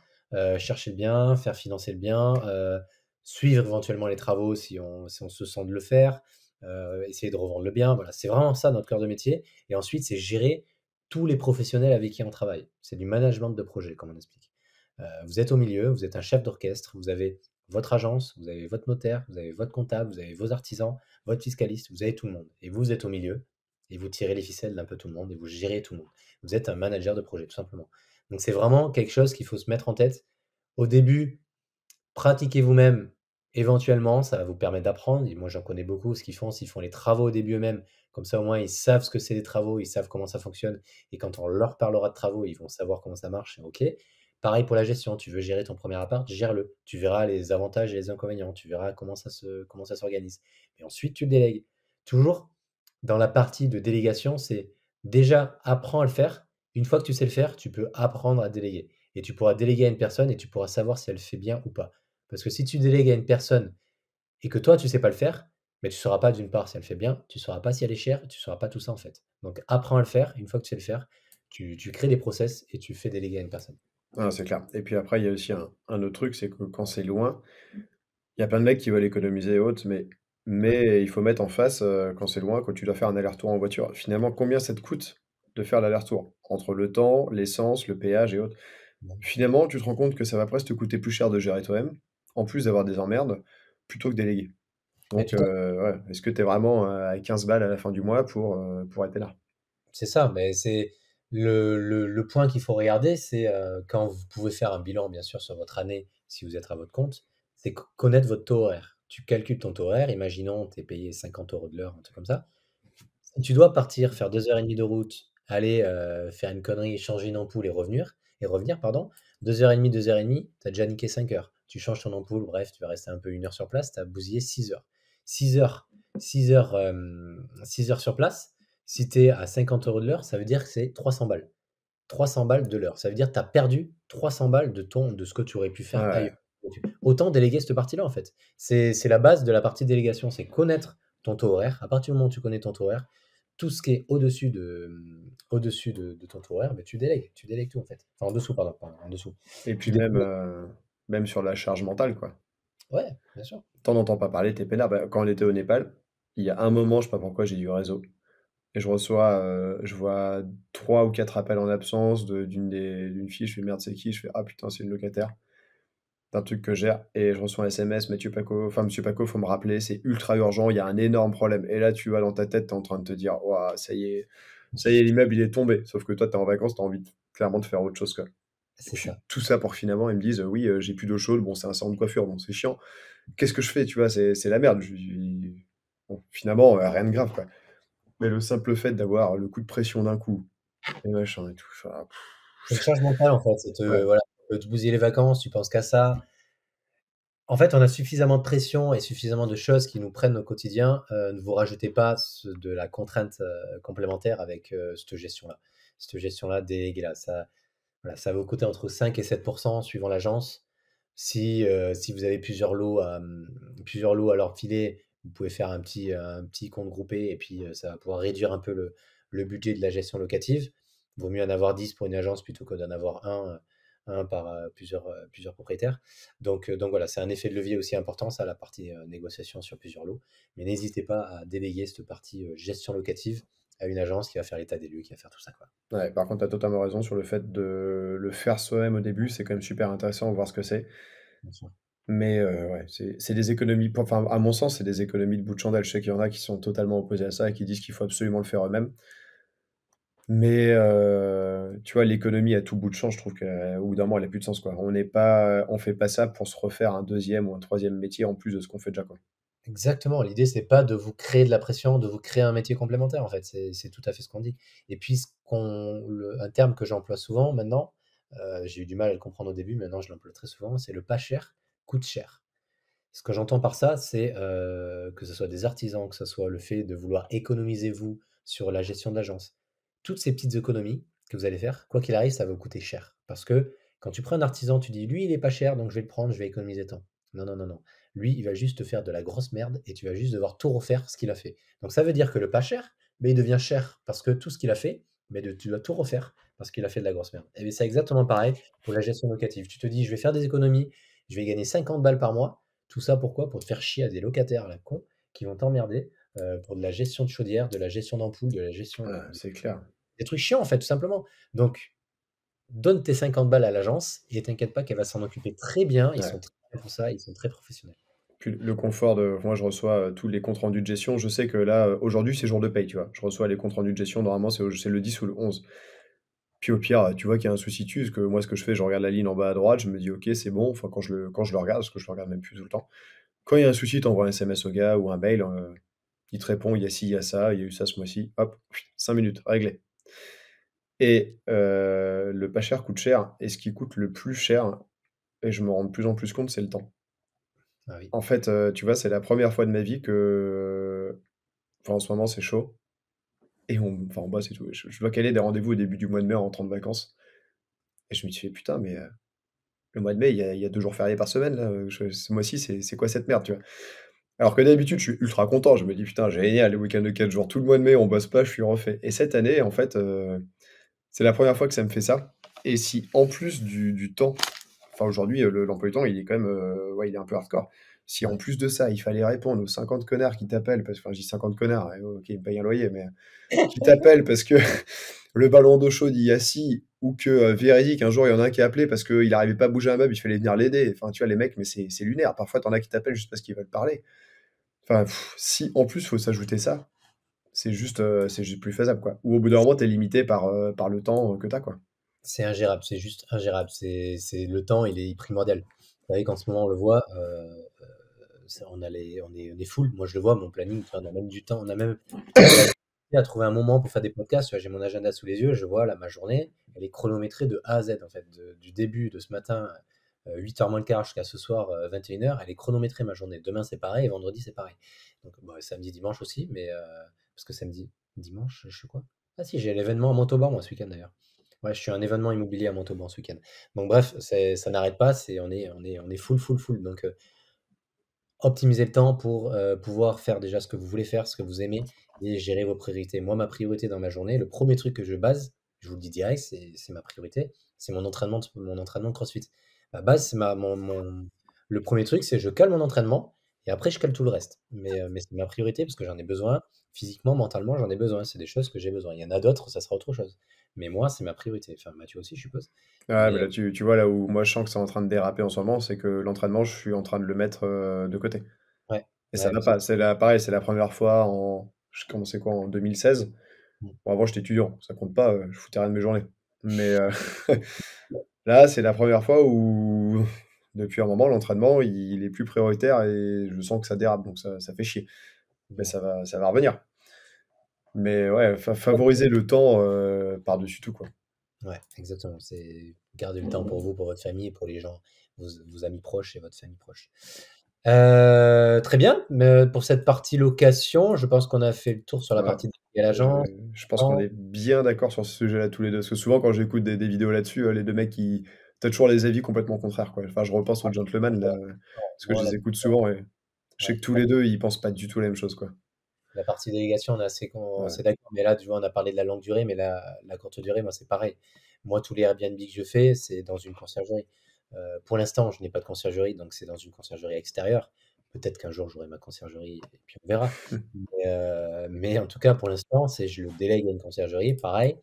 chercher le bien, faire financer le bien, suivre éventuellement les travaux si on se sent de le faire, essayer de revendre le bien. Voilà, c'est vraiment ça notre cœur de métier et ensuite, c'est gérer tous les professionnels avec qui on travaille. C'est du management de projet, comme on explique. Vous êtes au milieu, vous êtes un chef d'orchestre, vous avez votre agence, vous avez votre notaire, vous avez votre comptable, vous avez vos artisans, votre fiscaliste, vous avez tout le monde et vous êtes au milieu et vous tirez les ficelles d'un peu tout le monde et vous gérez tout le monde. Vous êtes un manager de projet, tout simplement. Donc, c'est vraiment quelque chose qu'il faut se mettre en tête. Au début, pratiquez vous-même. Éventuellement, ça va vous permettre d'apprendre. Et moi, j'en connais beaucoup. Ce qu'ils font, c'est qu'ils font les travaux au début eux-mêmes. Comme ça, au moins, ils savent ce que c'est les travaux, ils savent comment ça fonctionne. Et quand on leur parlera de travaux, ils vont savoir comment ça marche. OK. Pareil pour la gestion. Tu veux gérer ton premier appart, gère-le. Tu verras les avantages et les inconvénients. Tu verras comment ça s'organise. Et ensuite, tu le délègues. Toujours dans la partie de délégation, c'est déjà apprends à le faire. Une fois que tu sais le faire, tu peux apprendre à déléguer. Et tu pourras déléguer à une personne et tu pourras savoir si elle fait bien ou pas. Parce que si tu délègues à une personne et que toi, tu sais pas le faire, mais tu sauras pas d'une part si elle fait bien, tu sauras pas si elle est chère, tu sauras pas tout ça en fait. Donc apprends à le faire. Une fois que tu sais le faire, tu crées des process et tu fais déléguer à une personne. Ah, c'est clair. Et puis après, il y a aussi un autre truc, c'est que quand c'est loin, il y a plein de mecs qui veulent économiser et autres, mais il faut mettre en face, quand c'est loin, quand tu dois faire un aller-retour en voiture, finalement, combien ça te coûte de faire l'aller-retour? Entre le temps, l'essence, le péage et autres. Finalement, tu te rends compte que ça va presque te coûter plus cher de gérer toi-même, en plus d'avoir des emmerdes, plutôt que déléguer. Mais Donc, tout à ouais, est-ce que tu es vraiment à 15 balles à la fin du mois pour être là? C'est ça, mais c'est le point qu'il faut regarder, c'est, quand vous pouvez faire un bilan, bien sûr, sur votre année, si vous êtes à votre compte, c'est connaître votre taux horaire. Tu calcules ton taux horaire, imaginons, tu es payé 50 € de l'heure, un truc comme ça. Si tu dois partir, faire 2 heures et demie de route, aller faire une connerie, changer une ampoule et revenir, pardon, 2 heures et demie, 2 heures et demie, tu as déjà niqué 5 heures. Tu changes ton ampoule, bref, tu vas rester un peu 1 heure sur place, tu as bousillé 6 heures. 6 heures, 6 heures, 6 heures sur place, si tu es à 50 € de l'heure, ça veut dire que c'est 300 balles. 300 balles de l'heure. Ça veut dire que tu as perdu 300 balles de ce que tu aurais pu faire ailleurs. Ouais, Autant déléguer cette partie-là, en fait. C'est la base de la partie délégation, c'est connaître ton taux horaire. À partir du moment où tu connais ton taux horaire, tout ce qui est au-dessus de ton taux horaire, ben, tu délègues tout, en fait. Enfin, en dessous, pardon, en dessous. et Tu puis même, délègues. même sur la charge mentale, quoi. Ouais, bien sûr. Tu entends pas parler, tu peinard. Bah, quand on était au Népal, il y a un moment, je sais pas pourquoi, j'ai du réseau et je vois 3 ou 4 appels en absence d'une fille, je fais: «Merde, c'est qui?» Je fais: «Ah putain, c'est une locataire d'un truc que je gère» et je reçois un SMS: Monsieur Paco, faut me rappeler, c'est ultra urgent, il y a un énorme problème» et là, tu vois, dans ta tête, tu es en train de te dire: «Waouh, ça y est, l'immeuble, il est tombé». Sauf que toi, tu es en vacances, tu as envie clairement de faire autre chose, quoi. Et C'est puis ça. tout ça pour finalement, ils me disent: «Oui, j'ai plus d'eau chaude». Bon, c'est un salon de coiffure, donc c'est chiant. Qu'est-ce que je fais, tu vois? C'est la merde. Bon, finalement, rien de grave, quoi. Mais le simple fait d'avoir le coup de pression d'un coup et machin et tout, ça, C'est une charge mentale, en fait. C'est ouais, voilà, te bousiller les vacances, tu penses qu'à ça. En fait, on a suffisamment de pression et suffisamment de choses qui nous prennent au quotidien. Ne vous rajoutez pas de la contrainte complémentaire avec cette gestion-là. Cette gestion-là, déléguée-là. Ça, voilà, ça va vous coûter entre 5 et 7% suivant l'agence. Si vous avez plusieurs lots à leur filer, vous pouvez faire un petit compte groupé et puis ça va pouvoir réduire un peu le budget de la gestion locative. Vaut mieux en avoir 10 pour une agence plutôt que d'en avoir un par plusieurs propriétaires. Donc voilà, c'est un effet de levier aussi important, ça, la partie négociation sur plusieurs lots. Mais n'hésitez pas à déléguer cette partie gestion locative à une agence qui va faire l'état des lieux, qui va faire tout ça, quoi. ouais, par contre, tu as totalement raison sur le fait de le faire soi-même au début, c'est quand même super intéressant de voir ce que c'est. Bien sûr. Mais ouais, c'est des économies enfin, à mon sens, c'est des économies de bout de chandelle. Je sais qu'il y en a qui sont totalement opposés à ça et qui disent qu'il faut absolument le faire eux-mêmes. Mais tu vois, l'économie à tout bout de champ, je trouve qu'au bout d'un moment, elle a plus de sens, quoi. On fait pas ça pour se refaire un deuxième ou un troisième métier en plus de ce qu'on fait déjà, quoi. Exactement, l'idée c'est pas de vous créer de la pression, de vous créer un métier complémentaire en fait, c'est tout à fait ce qu'on dit. Et puis un terme que j'emploie souvent maintenant, j'ai eu du mal à le comprendre au début, maintenant je l'emploie très souvent, c'est le pas cher coûte cher. Ce que j'entends par ça, c'est que ce soit des artisans, que ce soit le fait de vouloir économiser vous sur la gestion de l'agence. Toutes ces petites économies que vous allez faire, quoi qu'il arrive, ça va vous coûter cher. Parce que quand tu prends un artisan, tu dis lui il est pas cher, donc je vais le prendre, je vais économiser tant. Non, non, non, non. Lui, il va juste te faire de la grosse merde et tu vas juste devoir tout refaire ce qu'il a fait. Donc ça veut dire que le pas cher, mais il devient cher parce que tout ce qu'il a fait, mais tu dois tout refaire parce qu'il a fait de la grosse merde. Et bien c'est exactement pareil pour la gestion locative. Tu te dis, je vais faire des économies, je vais gagner 50 balles par mois. Tout ça pourquoi? Pour te faire chier à des locataires à la con qui vont t'emmerder pour de la gestion de chaudière, de la gestion d'ampoule, de la gestion Ah, c'est clair. des trucs chiants en fait, tout simplement. Donc, donne tes 50 balles à l'agence et t'inquiète pas qu'elle va s'en occuper très bien. Ils sont Ouais. très bien pour ça, ils sont très professionnels. Puis le confort de moi, je reçois, tous les comptes rendus de gestion. Je sais que là, aujourd'hui, c'est jour de paye, tu vois? Je reçois les comptes rendus de gestion, normalement, c'est le 10 ou le 11. Puis au pire, tu vois qu'il y a un souci dessus, parce que moi, ce que je fais, je regarde la ligne en bas à droite, je me dis: «OK, c'est bon», enfin, quand je le regarde, parce que je le regarde même plus tout le temps. Quand il y a un souci, tu envoies un SMS au gars ou un mail, il te répond: «Il y a ci, il y a ça, il y a eu ça ce mois-ci», hop, 5 minutes, réglé. Et le pas cher coûte cher et ce qui coûte le plus cher et je me rends de plus en plus compte, c'est le temps. Ah oui. En fait, tu vois, c'est la première fois de ma vie que enfin, en ce moment, c'est chaud et on bosse et tout. Je dois caler des rendez-vous au début du mois de mai en rentrant de vacances et je me dis: «Putain, mais le mois de mai, il y a 2 jours fériés par semaine là, ce mois-ci, c'est quoi cette merde?» tu vois? Alors que d'habitude, je suis ultra content. Je me dis: «Putain, génial, le week-end de 4 jours, tout le mois de mai, on bosse pas, je suis refait» et cette année, en fait, c'est la première fois que ça me fait ça et si en plus du temps enfin aujourd'hui, l'emploi du temps, il est quand même, ouais, il est un peu hardcore. Si en Ouais. plus de ça, il fallait répondre aux 50 connards qui t'appellent parce enfin, je dis 50 connards, OK, ils me payent un loyer, mais qui t'appellent parce que le ballon d'eau chaude, il y a ci ou que, véridique, un jour, il y en a un qui a appelé parce qu'il arrivait pas à bouger un meuble, il fallait venir l'aider. Enfin, tu vois, les mecs, mais c'est lunaire. Parfois, tu en as qui t'appellent juste parce qu'ils veulent parler. Enfin, si en plus, faut s'ajouter ça, c'est juste plus faisable, quoi. Ou au bout d'un moment, tu es limité par le temps, que tu as, quoi. C'est ingérable, c'est juste ingérable. C'est le temps, il est primordial. Vous savez qu'en ce moment, on le voit, on est full. Moi, je le vois, mon planning, tu vois, on a même du temps, on a même de la difficulté à trouver un moment pour faire des podcasts. Tu vois, j'ai mon agenda sous les yeux, je vois là, ma journée, elle est chronométrée de A à Z, en fait, du début de ce matin, 8h moins le quart jusqu'à ce soir, 21h, elle est chronométrée ma journée. Demain, c'est pareil, et vendredi, c'est pareil. Donc, bon, samedi, dimanche aussi, mais parce que samedi, dimanche, je suis quoi? Ah si, j'ai l'événement à Montauban, moi, ce week-end d'ailleurs. Ouais, je suis à un événement immobilier à Montauban ce week-end. Donc bref, ça n'arrête pas, on est full, full, full. Donc optimisez le temps pour pouvoir faire déjà ce que vous voulez faire, ce que vous aimez et gérer vos priorités. Moi, ma priorité dans ma journée, le premier truc que je base, je vous le dis direct, c'est ma priorité, c'est mon entraînement de CrossFit. Ma base, le premier truc, c'est je cale mon entraînement et après je cale tout le reste. Mais c'est ma priorité parce que j'en ai besoin, physiquement, mentalement, j'en ai besoin. C'est des choses que j'ai besoin. Il y en a d'autres, ça sera autre chose. Mais moi, c'est ma priorité. Enfin, Mathieu aussi, je suppose. Ouais, mais Mais là, tu vois, là où moi je sens que c'est en train de déraper en ce moment, c'est que l'entraînement, je suis en train de le mettre, de côté ouais, et ça ouais, va pas. C'est la pareil, c'est la première fois en je commençais quoi? En 2016. Bon, avant, j'étais étudiant, ça compte pas, je foutais rien de mes journées. Mais, là, c'est la première fois où, depuis un moment, l'entraînement, il est plus prioritaire et je sens que ça dérape, donc ça fait chier. Mais bon. ça va revenir. Mais ouais, favoriser le temps, par-dessus tout, quoi. Ouais, exactement. C'est garder le temps pour vous, pour votre famille, pour les gens, vos amis proches et votre famille proche. Très bien, mais pour cette partie location, je pense qu'on a fait le tour sur la Ouais, partie déléguée à l'agence. je pense qu'on est bien d'accord sur ce sujet-là tous les 2. Parce que souvent quand j'écoute des vidéos là-dessus, les 2 mecs ils tu toujours les avis complètement contraires, quoi. Enfin, je repense aux gentlemen là, parce que je Moi, les écoute souvent et je sais ouais, que tous les 2 ils pensent pas du tout la même chose, quoi. la partie délégation, on est Ouais. assez d'accord. Mais là, tu vois, on a parlé de la longue durée, mais la courte durée, moi, c'est pareil. Moi, tous les Airbnb que je fais, c'est dans une conciergerie. Pour l'instant, je n'ai pas de conciergerie, donc c'est dans une conciergerie extérieure. Peut-être qu'un jour, j'aurai ma conciergerie et puis on verra. Mais en tout cas, pour l'instant, je le délègue à une conciergerie. Pareil,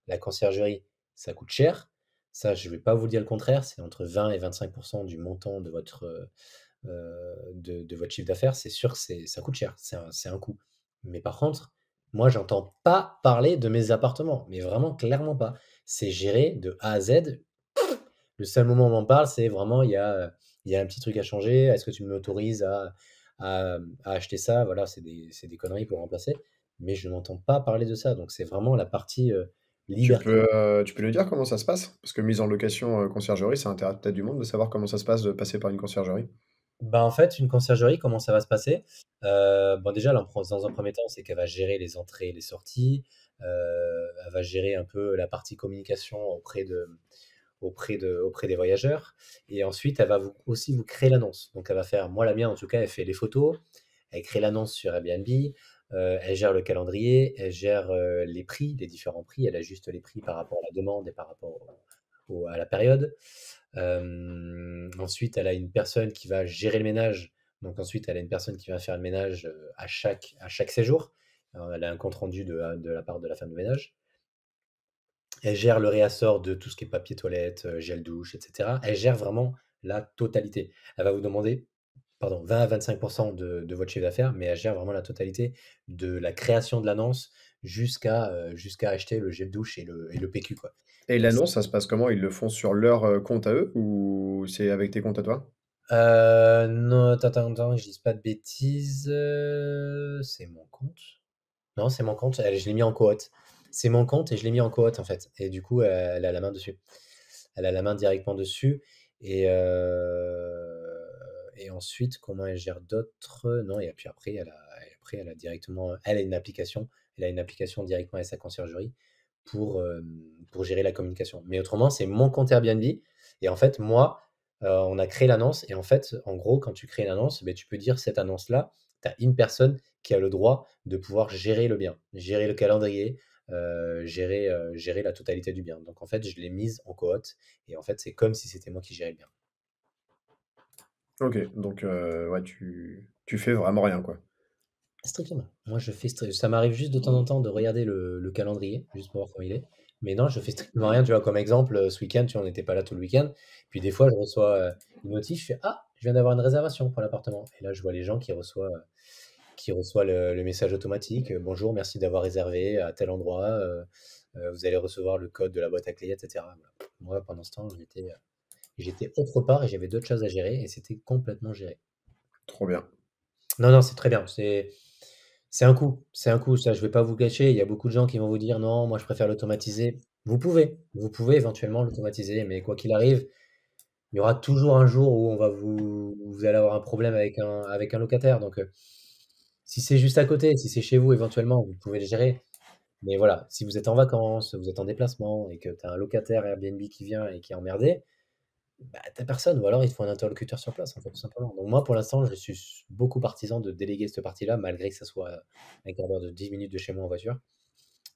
la conciergerie, ça coûte cher. Ça, je ne vais pas vous dire le contraire. C'est entre 20 et 25% du montant de votre chiffre d'affaires. C'est sûr que ça coûte cher. C'est un coût. Mais par contre, moi, j'entends pas parler de mes appartements. Mais vraiment, clairement pas. C'est géré de A à Z. Le seul moment où on en parle, c'est vraiment, il y a un petit truc à changer. Est-ce que tu m'autorises à acheter ça? Voilà, c'est des conneries pour remplacer. Mais je n'entends pas parler de ça. Donc, c'est vraiment la partie liberté. Tu peux nous dire comment ça se passe? Parce que mise en location, conciergerie, ça intéresse peut-être du monde de savoir comment ça se passe de passer par une conciergerie. Bah, en fait, une conciergerie, comment ça va se passer? Bon, déjà, dans un premier temps, c'est qu'elle va gérer les entrées et les sorties. Elle va gérer un peu la partie communication auprès des voyageurs. Et ensuite, elle va aussi vous créer l'annonce. Donc, elle va faire, moi, la mienne, en tout cas, elle fait les photos, elle crée l'annonce sur Airbnb, elle gère le calendrier, elle gère les prix, les différents prix, elle ajuste les prix par rapport à la demande et par rapport à la période. Ensuite, elle a une personne qui va gérer le ménage. Donc, ensuite, elle a une personne qui va faire le ménage à chaque séjour. Elle a un compte rendu de la part de la femme de ménage. Elle gère le réassort de tout ce qui est papier toilette, gel douche, et cetera. Elle gère vraiment la totalité. Elle va vous demander, pardon, 20 à 25% de votre chiffre d'affaires, mais elle gère vraiment la totalité de la création de l'annonce jusqu'à acheter le gel douche et le PQ, quoi. Et Donc, l'annonce, ça se passe comment? Ils le font sur leur, compte à eux ou c'est avec tes comptes à toi? non, attends, que je dise pas de bêtises. C'est mon compte? Non, c'est mon compte. Je l'ai mis en cohorte. C'est mon compte et je l'ai mis en cohorte en fait. Et du coup, elle a la main dessus. Elle a la main directement dessus. Et ensuite, comment elle gère d'autres? Non, et puis après, elle a directement. Elle a une application. Elle a une application directement avec sa conciergerie pour gérer la communication. Mais autrement, c'est mon compte Airbnb. Et en fait, moi, on a créé l'annonce. Et en fait, en gros, quand tu crées une annonce, ben, tu peux dire cette annonce-là, tu as une personne qui a le droit de pouvoir gérer le bien, gérer le calendrier, gérer la totalité du bien. Donc en fait, je l'ai mise en cohorte. Et en fait, c'est comme si c'était moi qui gérais le bien. OK, donc ouais, tu fais vraiment rien, quoi. Strictement. Moi, ça m'arrive juste de temps en temps de regarder le calendrier, juste pour voir comment il est. Mais non, je fais strictement rien. Tu vois, comme exemple, ce week-end, tu vois, on n'était pas là tout le week-end. Puis des fois, je reçois une notif, je fais «Ah, je viens d'avoir une réservation pour l'appartement». Et là, je vois les gens qui reçoivent le message automatique. Bonjour, merci d'avoir réservé à tel endroit. Vous allez recevoir le code de la boîte à clés, etc. Voilà. Moi, pendant ce temps, j'étais autre part et j'avais d'autres choses à gérer et c'était complètement géré. Trop bien. Non, non, c'est très bien. C'est un coût, c'est un coût, ça je vais pas vous cacher. Il y a beaucoup de gens qui vont vous dire: «Non, moi je préfère l'automatiser». Vous pouvez éventuellement l'automatiser, mais quoi qu'il arrive, il y aura toujours un jour où vous allez avoir un problème avec un locataire. Donc, si c'est juste à côté, si c'est chez vous éventuellement, vous pouvez le gérer. Mais voilà, si vous êtes en vacances, vous êtes en déplacement et que tu as un locataire Airbnb qui vient et qui est emmerdé, bah, tu personne ou alors il te faut un interlocuteur sur place, en fait, tout simplement. Donc moi, pour l'instant, je suis beaucoup partisan de déléguer cette partie-là, malgré que ça soit un quart d'heure de 10 minutes de chez moi en voiture.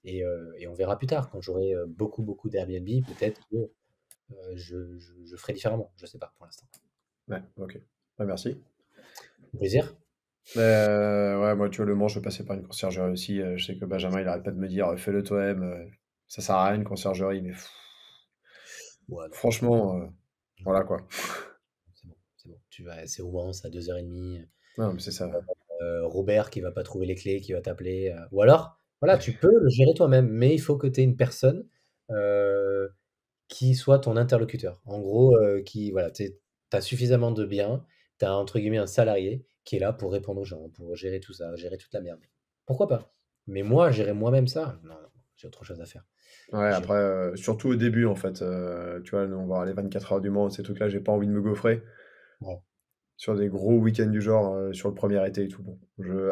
Et on verra plus tard, quand j'aurai beaucoup, beaucoup d'Airbnb, peut-être que je ferai différemment. Je sais pas pour l'instant. Ouais, OK. Bah, merci. Au plaisir. Ouais, moi, tu vois, le Mans, je vais passer par une conciergerie aussi, je sais que Benjamin, il arrête pas de me dire: «Fais-le toi-même, ça sert à rien une conciergerie», mais Ouais, non, franchement, non, voilà, quoi. c'est bon, c'est bon. C'est Rouen, c'est à 2h30. Non, mais c'est ça. Robert qui va pas trouver les clés, qui va t'appeler. Ou alors, voilà, tu peux le gérer toi-même, mais il faut que tu aies une personne euh, qui soit ton interlocuteur. En gros, voilà, tu as suffisamment de biens, tu as entre guillemets un salarié qui est là pour répondre aux gens, pour gérer tout ça, gérer toute la merde. Pourquoi pas? Mais moi, gérer moi-même ça, non, non, j'ai autre chose à faire. Ouais, J'ai- après, surtout au début, en fait, tu vois, nous, on va avoir les 24 heures du Mans, ces trucs-là, j'ai pas envie de me gaufrer ouais. sur des gros week-ends du genre, sur le premier été et tout. Bon,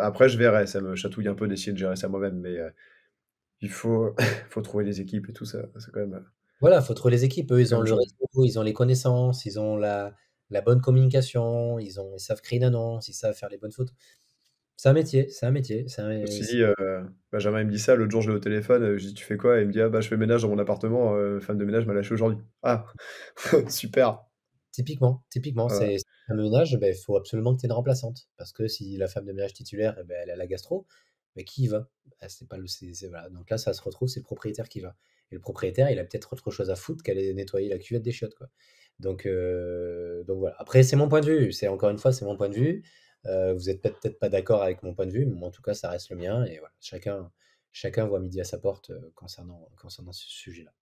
après, je verrai, ça me chatouille un peu d'essayer de gérer ça moi-même, mais il faut, faut trouver les équipes et tout ça, c'est quand même, Voilà, faut trouver les équipes. Eux, ils quand ont même le chaud. réseau, ils ont les connaissances, ils ont la bonne communication, ils savent créer une annonce, ils savent faire les bonnes photos. C'est un métier, c'est un métier. Ceci dit, Benjamin, il me dit ça, l'autre jour, je l'ai au téléphone, je dis: «Tu fais quoi?» Et il me dit: «Ah bah, je fais le ménage dans mon appartement, femme de ménage m'a lâché aujourd'hui». Ah! Super! Typiquement, Voilà. c'est un ménage, ben, il faut absolument que tu aies une remplaçante. Parce que si la femme de ménage titulaire, eh ben, elle a la gastro, mais qui y va? Bah, c'est pas le, voilà. Donc là, ça se retrouve, c'est le propriétaire qui va. Et le propriétaire, il a peut-être autre chose à foutre qu'aller nettoyer la cuvette des chiottes, quoi. Donc voilà. Après, c'est mon point de vue. C'est encore une fois, c'est mon point de vue. Vous êtes peut-être pas d'accord avec mon point de vue, mais moi, en tout cas, ça reste le mien. Et voilà. Chacun voit midi à sa porte concernant ce sujet-là.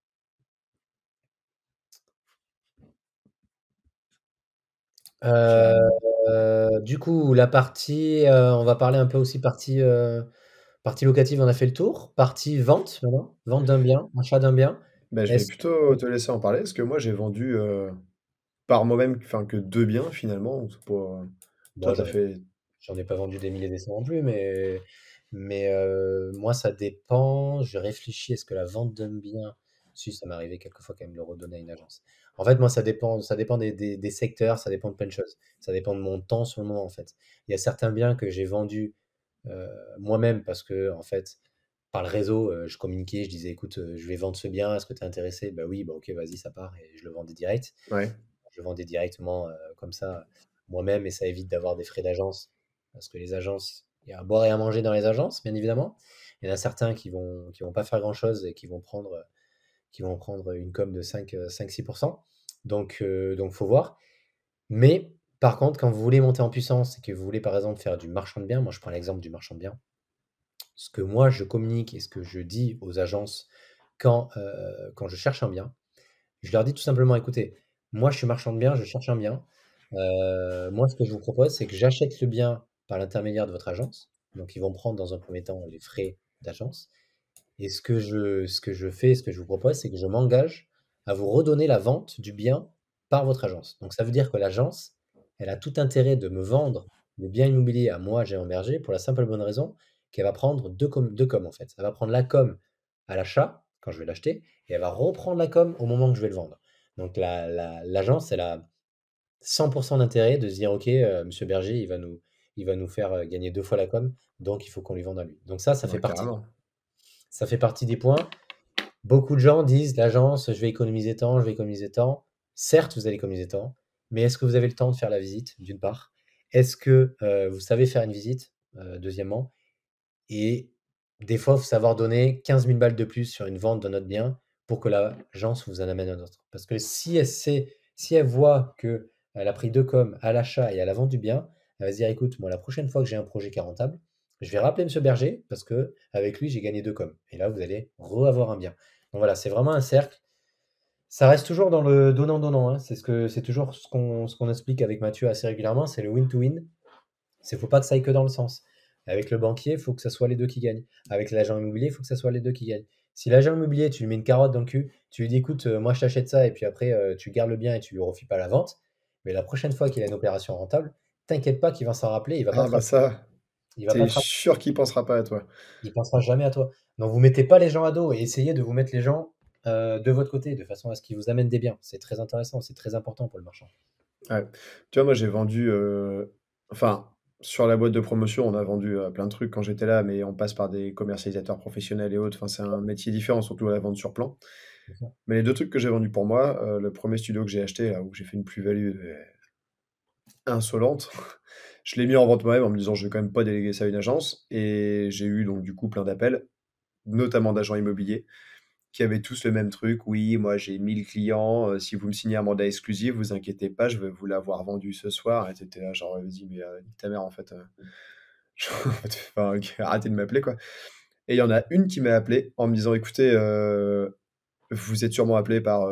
J'ai Du coup, la partie, on va parler un peu aussi partie locative, on a fait le tour. Partie vente maintenant, vente d'un bien, achat d'un bien. bah, je vais Est-ce plutôt te laisser en parler parce que moi, j'ai vendu, par moi-même, enfin, que 2 biens finalement, c'est pas, toi, Bon, tu as fait j'en ai pas vendu des milliers et des cents non plus, mais moi, ça dépend. Je réfléchis, est-ce que la vente d'un bien, si ça m'est arrivé quelquefois quand même de le redonner à une agence. En fait, moi, ça dépend des secteurs, ça dépend de plein de choses. Ça dépend de mon temps sur le moment, en fait. Il y a certains biens que j'ai vendus moi-même parce que, en fait, par le réseau, je communiquais, je disais: «Écoute, je vais vendre ce bien, est-ce que tu es intéressé?» «Bah oui», «Bah OK, vas-y, ça part» et je le vendais direct. ouais, Je le vendais directement, comme ça, moi-même et ça évite d'avoir des frais d'agence. Parce que les agences, il y a à boire et à manger dans les agences, bien évidemment. Il y en a certains qui vont pas faire grand-chose et qui vont prendre une com de 5-6. Donc faut voir. Mais par contre, quand vous voulez monter en puissance et que vous voulez, par exemple, faire du marchand de biens, moi je prends l'exemple du marchand de biens. ce que moi je communique et ce que je dis aux agences quand je cherche un bien, je leur dis tout simplement: «Écoutez, moi je suis marchand de biens, je cherche un bien. Moi ce que je vous propose, c'est que j'achète le bien par l'intermédiaire de votre agence». Donc ils vont prendre dans un premier temps les frais d'agence et ce que je fais, ce que je vous propose, c'est que je m'engage à vous redonner la vente du bien par votre agence. Donc ça veut dire que l'agence, elle a tout intérêt de me vendre le bien immobilier à moi, Géant Berger, pour la simple et bonne raison qu'elle va prendre 2 coms, en fait. Elle va prendre la com à l'achat, quand je vais l'acheter, et elle va reprendre la com au moment que je vais le vendre. Donc l'agence, elle a 100 d'intérêt de se dire: «OK, monsieur Berger, il va nous faire, gagner 2 fois la com, donc il faut qu'on lui vende à lui». Donc ça fait Ouais, partie carrément. ça fait partie des points. Beaucoup de gens disent: «L'agence, je vais économiser tant, je vais économiser tant». Certes, vous allez économiser tant, mais est-ce que vous avez le temps de faire la visite? D'une part. Est-ce que, vous savez faire une visite? Deuxièmement, et des fois, il faut savoir donner 15 000 balles de plus sur une vente de notre bien pour que l'agence vous en amène un autre. Parce que si elle voit qu'elle a pris 2 coms à l'achat et à la vente du bien, elle va se dire: «Écoute, moi, la prochaine fois que j'ai un projet qui est rentable, je vais rappeler monsieur Berger parce que avec lui, j'ai gagné 2 coms» et là, vous allez avoir un bien. Donc voilà, c'est vraiment un cercle. Ça reste toujours dans le donnant-donnant, hein. C'est toujours ce qu'on explique avec Mathieu assez régulièrement, c'est le win to win. Faut pas que ça aille que dans le sens. Avec le banquier, il faut que ça soit les deux qui gagnent. Avec l'agent immobilier, il faut que ça soit les deux qui gagnent. Si l'agent immobilier, tu lui mets une carotte dans le cul, tu lui dis: «Écoute, moi je t'achète ça» et puis après, tu gardes le bien et tu lui refais pas la vente, mais la prochaine fois qu'il a une opération rentable, t'inquiète pas qu'il va s'en rappeler, il va pas Ah te bah rappeler. ça, Il va pas tu te rappeler, sûr qu'il pensera pas à toi. il pensera jamais à toi. Donc vous mettez pas les gens à dos et essayez de vous mettre les gens, de votre côté, de façon à ce qu'ils vous amènent des biens. C'est très intéressant, c'est très important pour le marchand. Ouais. Tu vois, moi, j'ai vendu, enfin, sur la boîte de promotion, on a vendu, plein de trucs quand j'étais là, mais on passe par des commercialisateurs professionnels et autres. Enfin, c'est un métier différent, surtout à la vente sur plan. C'est ça. Mais les 2 trucs que j'ai vendus pour moi, le premier studio que j'ai acheté, là, où j'ai fait une plus-value, insolente, je l'ai mis en vente moi-même en me disant: «Je vais quand même pas déléguer ça à une agence» et j'ai eu donc du coup plein d'appels, notamment d'agents immobiliers qui avaient tous le même truc: «Oui, moi j'ai 1000 clients, si vous me signez un mandat exclusif, vous inquiétez pas, je vais vous l'avoir vendu ce soir» et tu là genre: «Vas-y, mais nique ta mère en fait, enfin, OK, arrêtez de m'appeler quoi» et il y en a une qui m'a appelé en me disant: «Écoutez, vous êtes sûrement appelé par,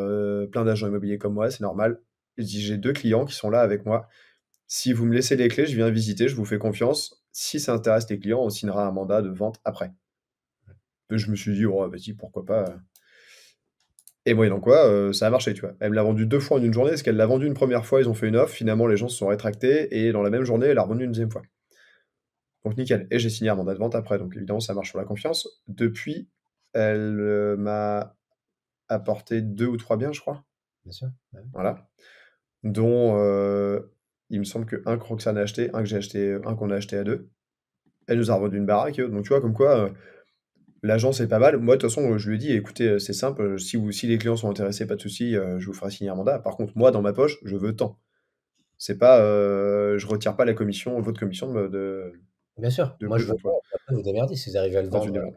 plein d'agents immobiliers comme moi, c'est normal. Je dis: "J'ai 2 clients qui sont là avec moi. Si vous me laissez les clés, je viens visiter, je vous fais confiance. Si ça intéresse les clients, on signera un mandat de vente après"» et je me suis dit: «Oh vas-y, pourquoi pas, et moyennant quoi, ça a marché, tu vois? Elle me l'a vendu 2 fois en une journée, parce qu'elle l'a vendu une première fois, ils ont fait une offre, finalement les gens se sont rétractés et dans la même journée, elle l'a revendu une deuxième fois. Donc nickel et j'ai signé un mandat de vente après, donc évidemment ça marche sur la confiance. Depuis, elle, m'a apporté 2 ou 3 biens, je crois, Bien sûr, ouais, ouais. voilà, dont, il me semble que un que Roxane a acheté, un que j'ai acheté, un qu'on a acheté à 2. Elle nous a revendu une baraque, donc tu vois comme quoi, l'agence est pas mal. Moi de toute façon, je lui ai dit: «Écoutez, c'est simple, si les clients sont intéressés, pas de souci, je vous ferai signer un mandat. Par contre, moi dans ma poche, je veux tant». C'est pas, je retire pas la commission, votre commission Bien sûr, de moi je veux plus-vente, pas, ouais, après vous démerdez si vous arrivez à le dans une vendre, erreur.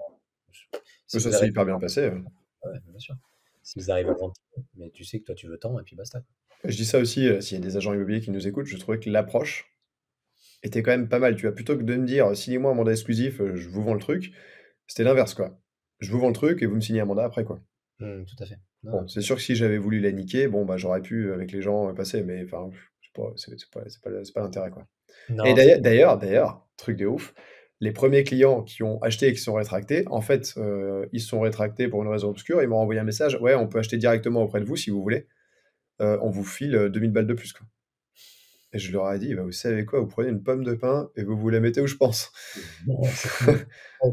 Mais si ça vous s'est arrivez hyper bien passé, ouais, bien sûr. S'ils arrivent à le vendre, mais tu sais que toi tu veux tant et puis basta. Je dis ça aussi, s'il y a des agents immobiliers qui nous écoutent, je trouvais que l'approche était quand même pas mal, tu vois? Plutôt que de me dire: «Signez-moi un mandat exclusif, je vous vends le truc», c'était l'inverse, quoi. Je vous vends le truc et vous me signez un mandat après, quoi. Tout à fait. Non, non, Bon, tout c'est à fait. sûr que si j'avais voulu la niquer, bon, bah, j'aurais pu, avec les gens, passer, mais enfin, je sais pas, c'est pas l'intérêt, quoi. Et Non, c'est d'ailleurs, truc de ouf, les premiers clients qui ont acheté et qui se sont rétractés, en fait, ils se sont rétractés pour une raison obscure. Ils m'ont envoyé un message: «Ouais, on peut acheter directement auprès de vous si vous voulez. On vous file, 2 000 balles de plus, quoi». Et je leur ai dit: «Bah, vous savez quoi? Vous prenez une pomme de pain et vous la mettez où je pense». bon, c'est fini.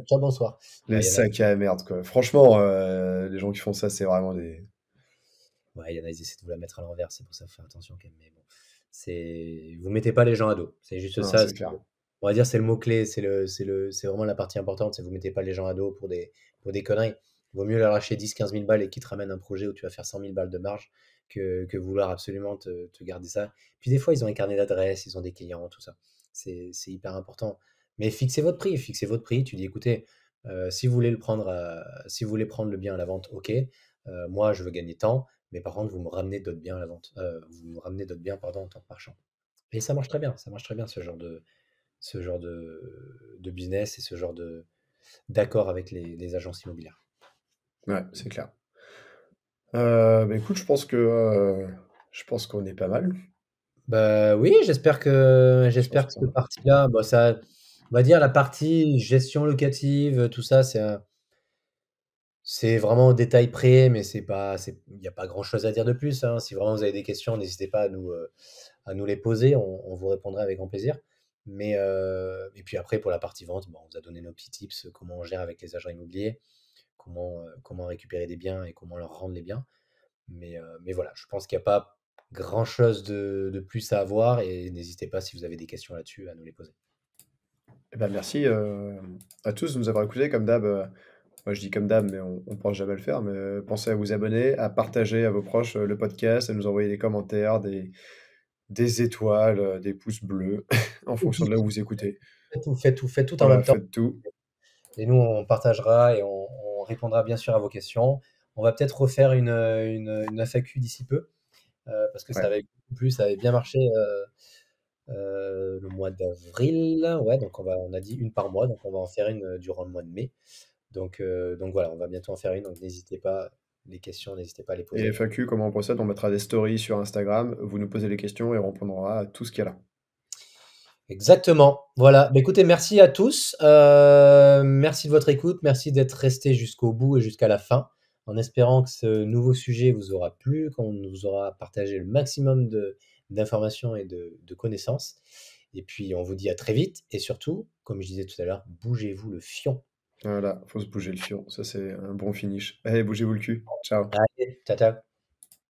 Ciao, bonsoir. Les Ouais, sacs à merde, quoi. Franchement, les gens qui font ça, c'est vraiment des il y en a, ils essaient de vous la mettre à l'envers, c'est pour ça, faut faire attention quand même, mais bon. Vous mettez pas les gens à dos. C'est juste non, ça, c'est clair. on va dire c'est le mot clé, c'est vraiment la partie importante, c'est vous mettez pas les gens à dos pour des conneries. Il vaut mieux leur lâcher 10 000 à 15 000 balles et qu'ils te ramènent un projet où tu vas faire 100 000 balles de marge que vouloir absolument te garder ça. Puis des fois, ils ont un carnet d'adresses, ils ont des clients, tout ça. C'est hyper important. Mais fixez votre prix. Tu dis, écoutez, si vous voulez si vous voulez prendre le bien à la vente, ok. Moi, je veux gagner tant, mais par contre, vous me ramenez d'autres biens à la vente. Vous me ramenez d'autres biens, pardon, en tant que marchand. Et ça marche très bien, ce genre de business et ce genre d'accord avec les agences immobilières. Ouais, c'est clair. Écoute, je pense qu'on est pas mal. Bah oui, Je pense j'espère que cette qu'on partie-là, bah, ça, on va dire la partie gestion locative, tout ça, c'est vraiment au détail près, mais il n'y a pas grand-chose à dire de plus, hein. Si vraiment vous avez des questions, n'hésitez pas à nous les poser, on vous répondra avec grand plaisir. Et puis après, pour la partie vente, bon, on vous a donné nos petits tips, comment on gère avec les agents immobiliers, comment récupérer des biens et comment leur rendre les biens. Mais voilà, je pense qu'il n'y a pas grand-chose de plus à avoir et n'hésitez pas si vous avez des questions là-dessus à nous les poser. Eh ben, merci à tous de nous avoir écoutés. Comme d'hab, moi je dis comme d'hab, mais on ne pense jamais le faire. Mais pensez à vous abonner, à partager à vos proches le podcast, à nous envoyer des commentaires, des étoiles, des pouces bleus, en fonction de là où vous écoutez. Faites tout en Voilà, même temps. faites tout. Et nous, on partagera et on répondra bien sûr à vos questions. On va peut-être refaire une FAQ d'ici peu, parce que ça Ouais. avait beaucoup plu, ça avait bien marché le mois d'avril. Ouais, donc on a dit une par mois, donc on va en faire une durant le mois de mai. Donc voilà, on va bientôt en faire une, donc n'hésitez pas, les questions, n'hésitez pas à les Et poser. FAQ, comment on procède? On mettra des stories sur Instagram, vous nous posez les questions et on répondra à tout ce qu'il y a là. Exactement. Voilà. Bah, écoutez, merci à tous. Merci de votre écoute. Merci d'être resté jusqu'au bout et jusqu'à la fin, en espérant que ce nouveau sujet vous aura plu, qu'on nous aura partagé le maximum d'informations et de connaissances. Et puis, on vous dit à très vite. Et surtout, comme je disais tout à l'heure, bougez-vous le fion. Voilà, faut se bouger le fion, ça c'est un bon finish. Allez, bougez-vous le cul. Ciao. Allez, ciao, ciao.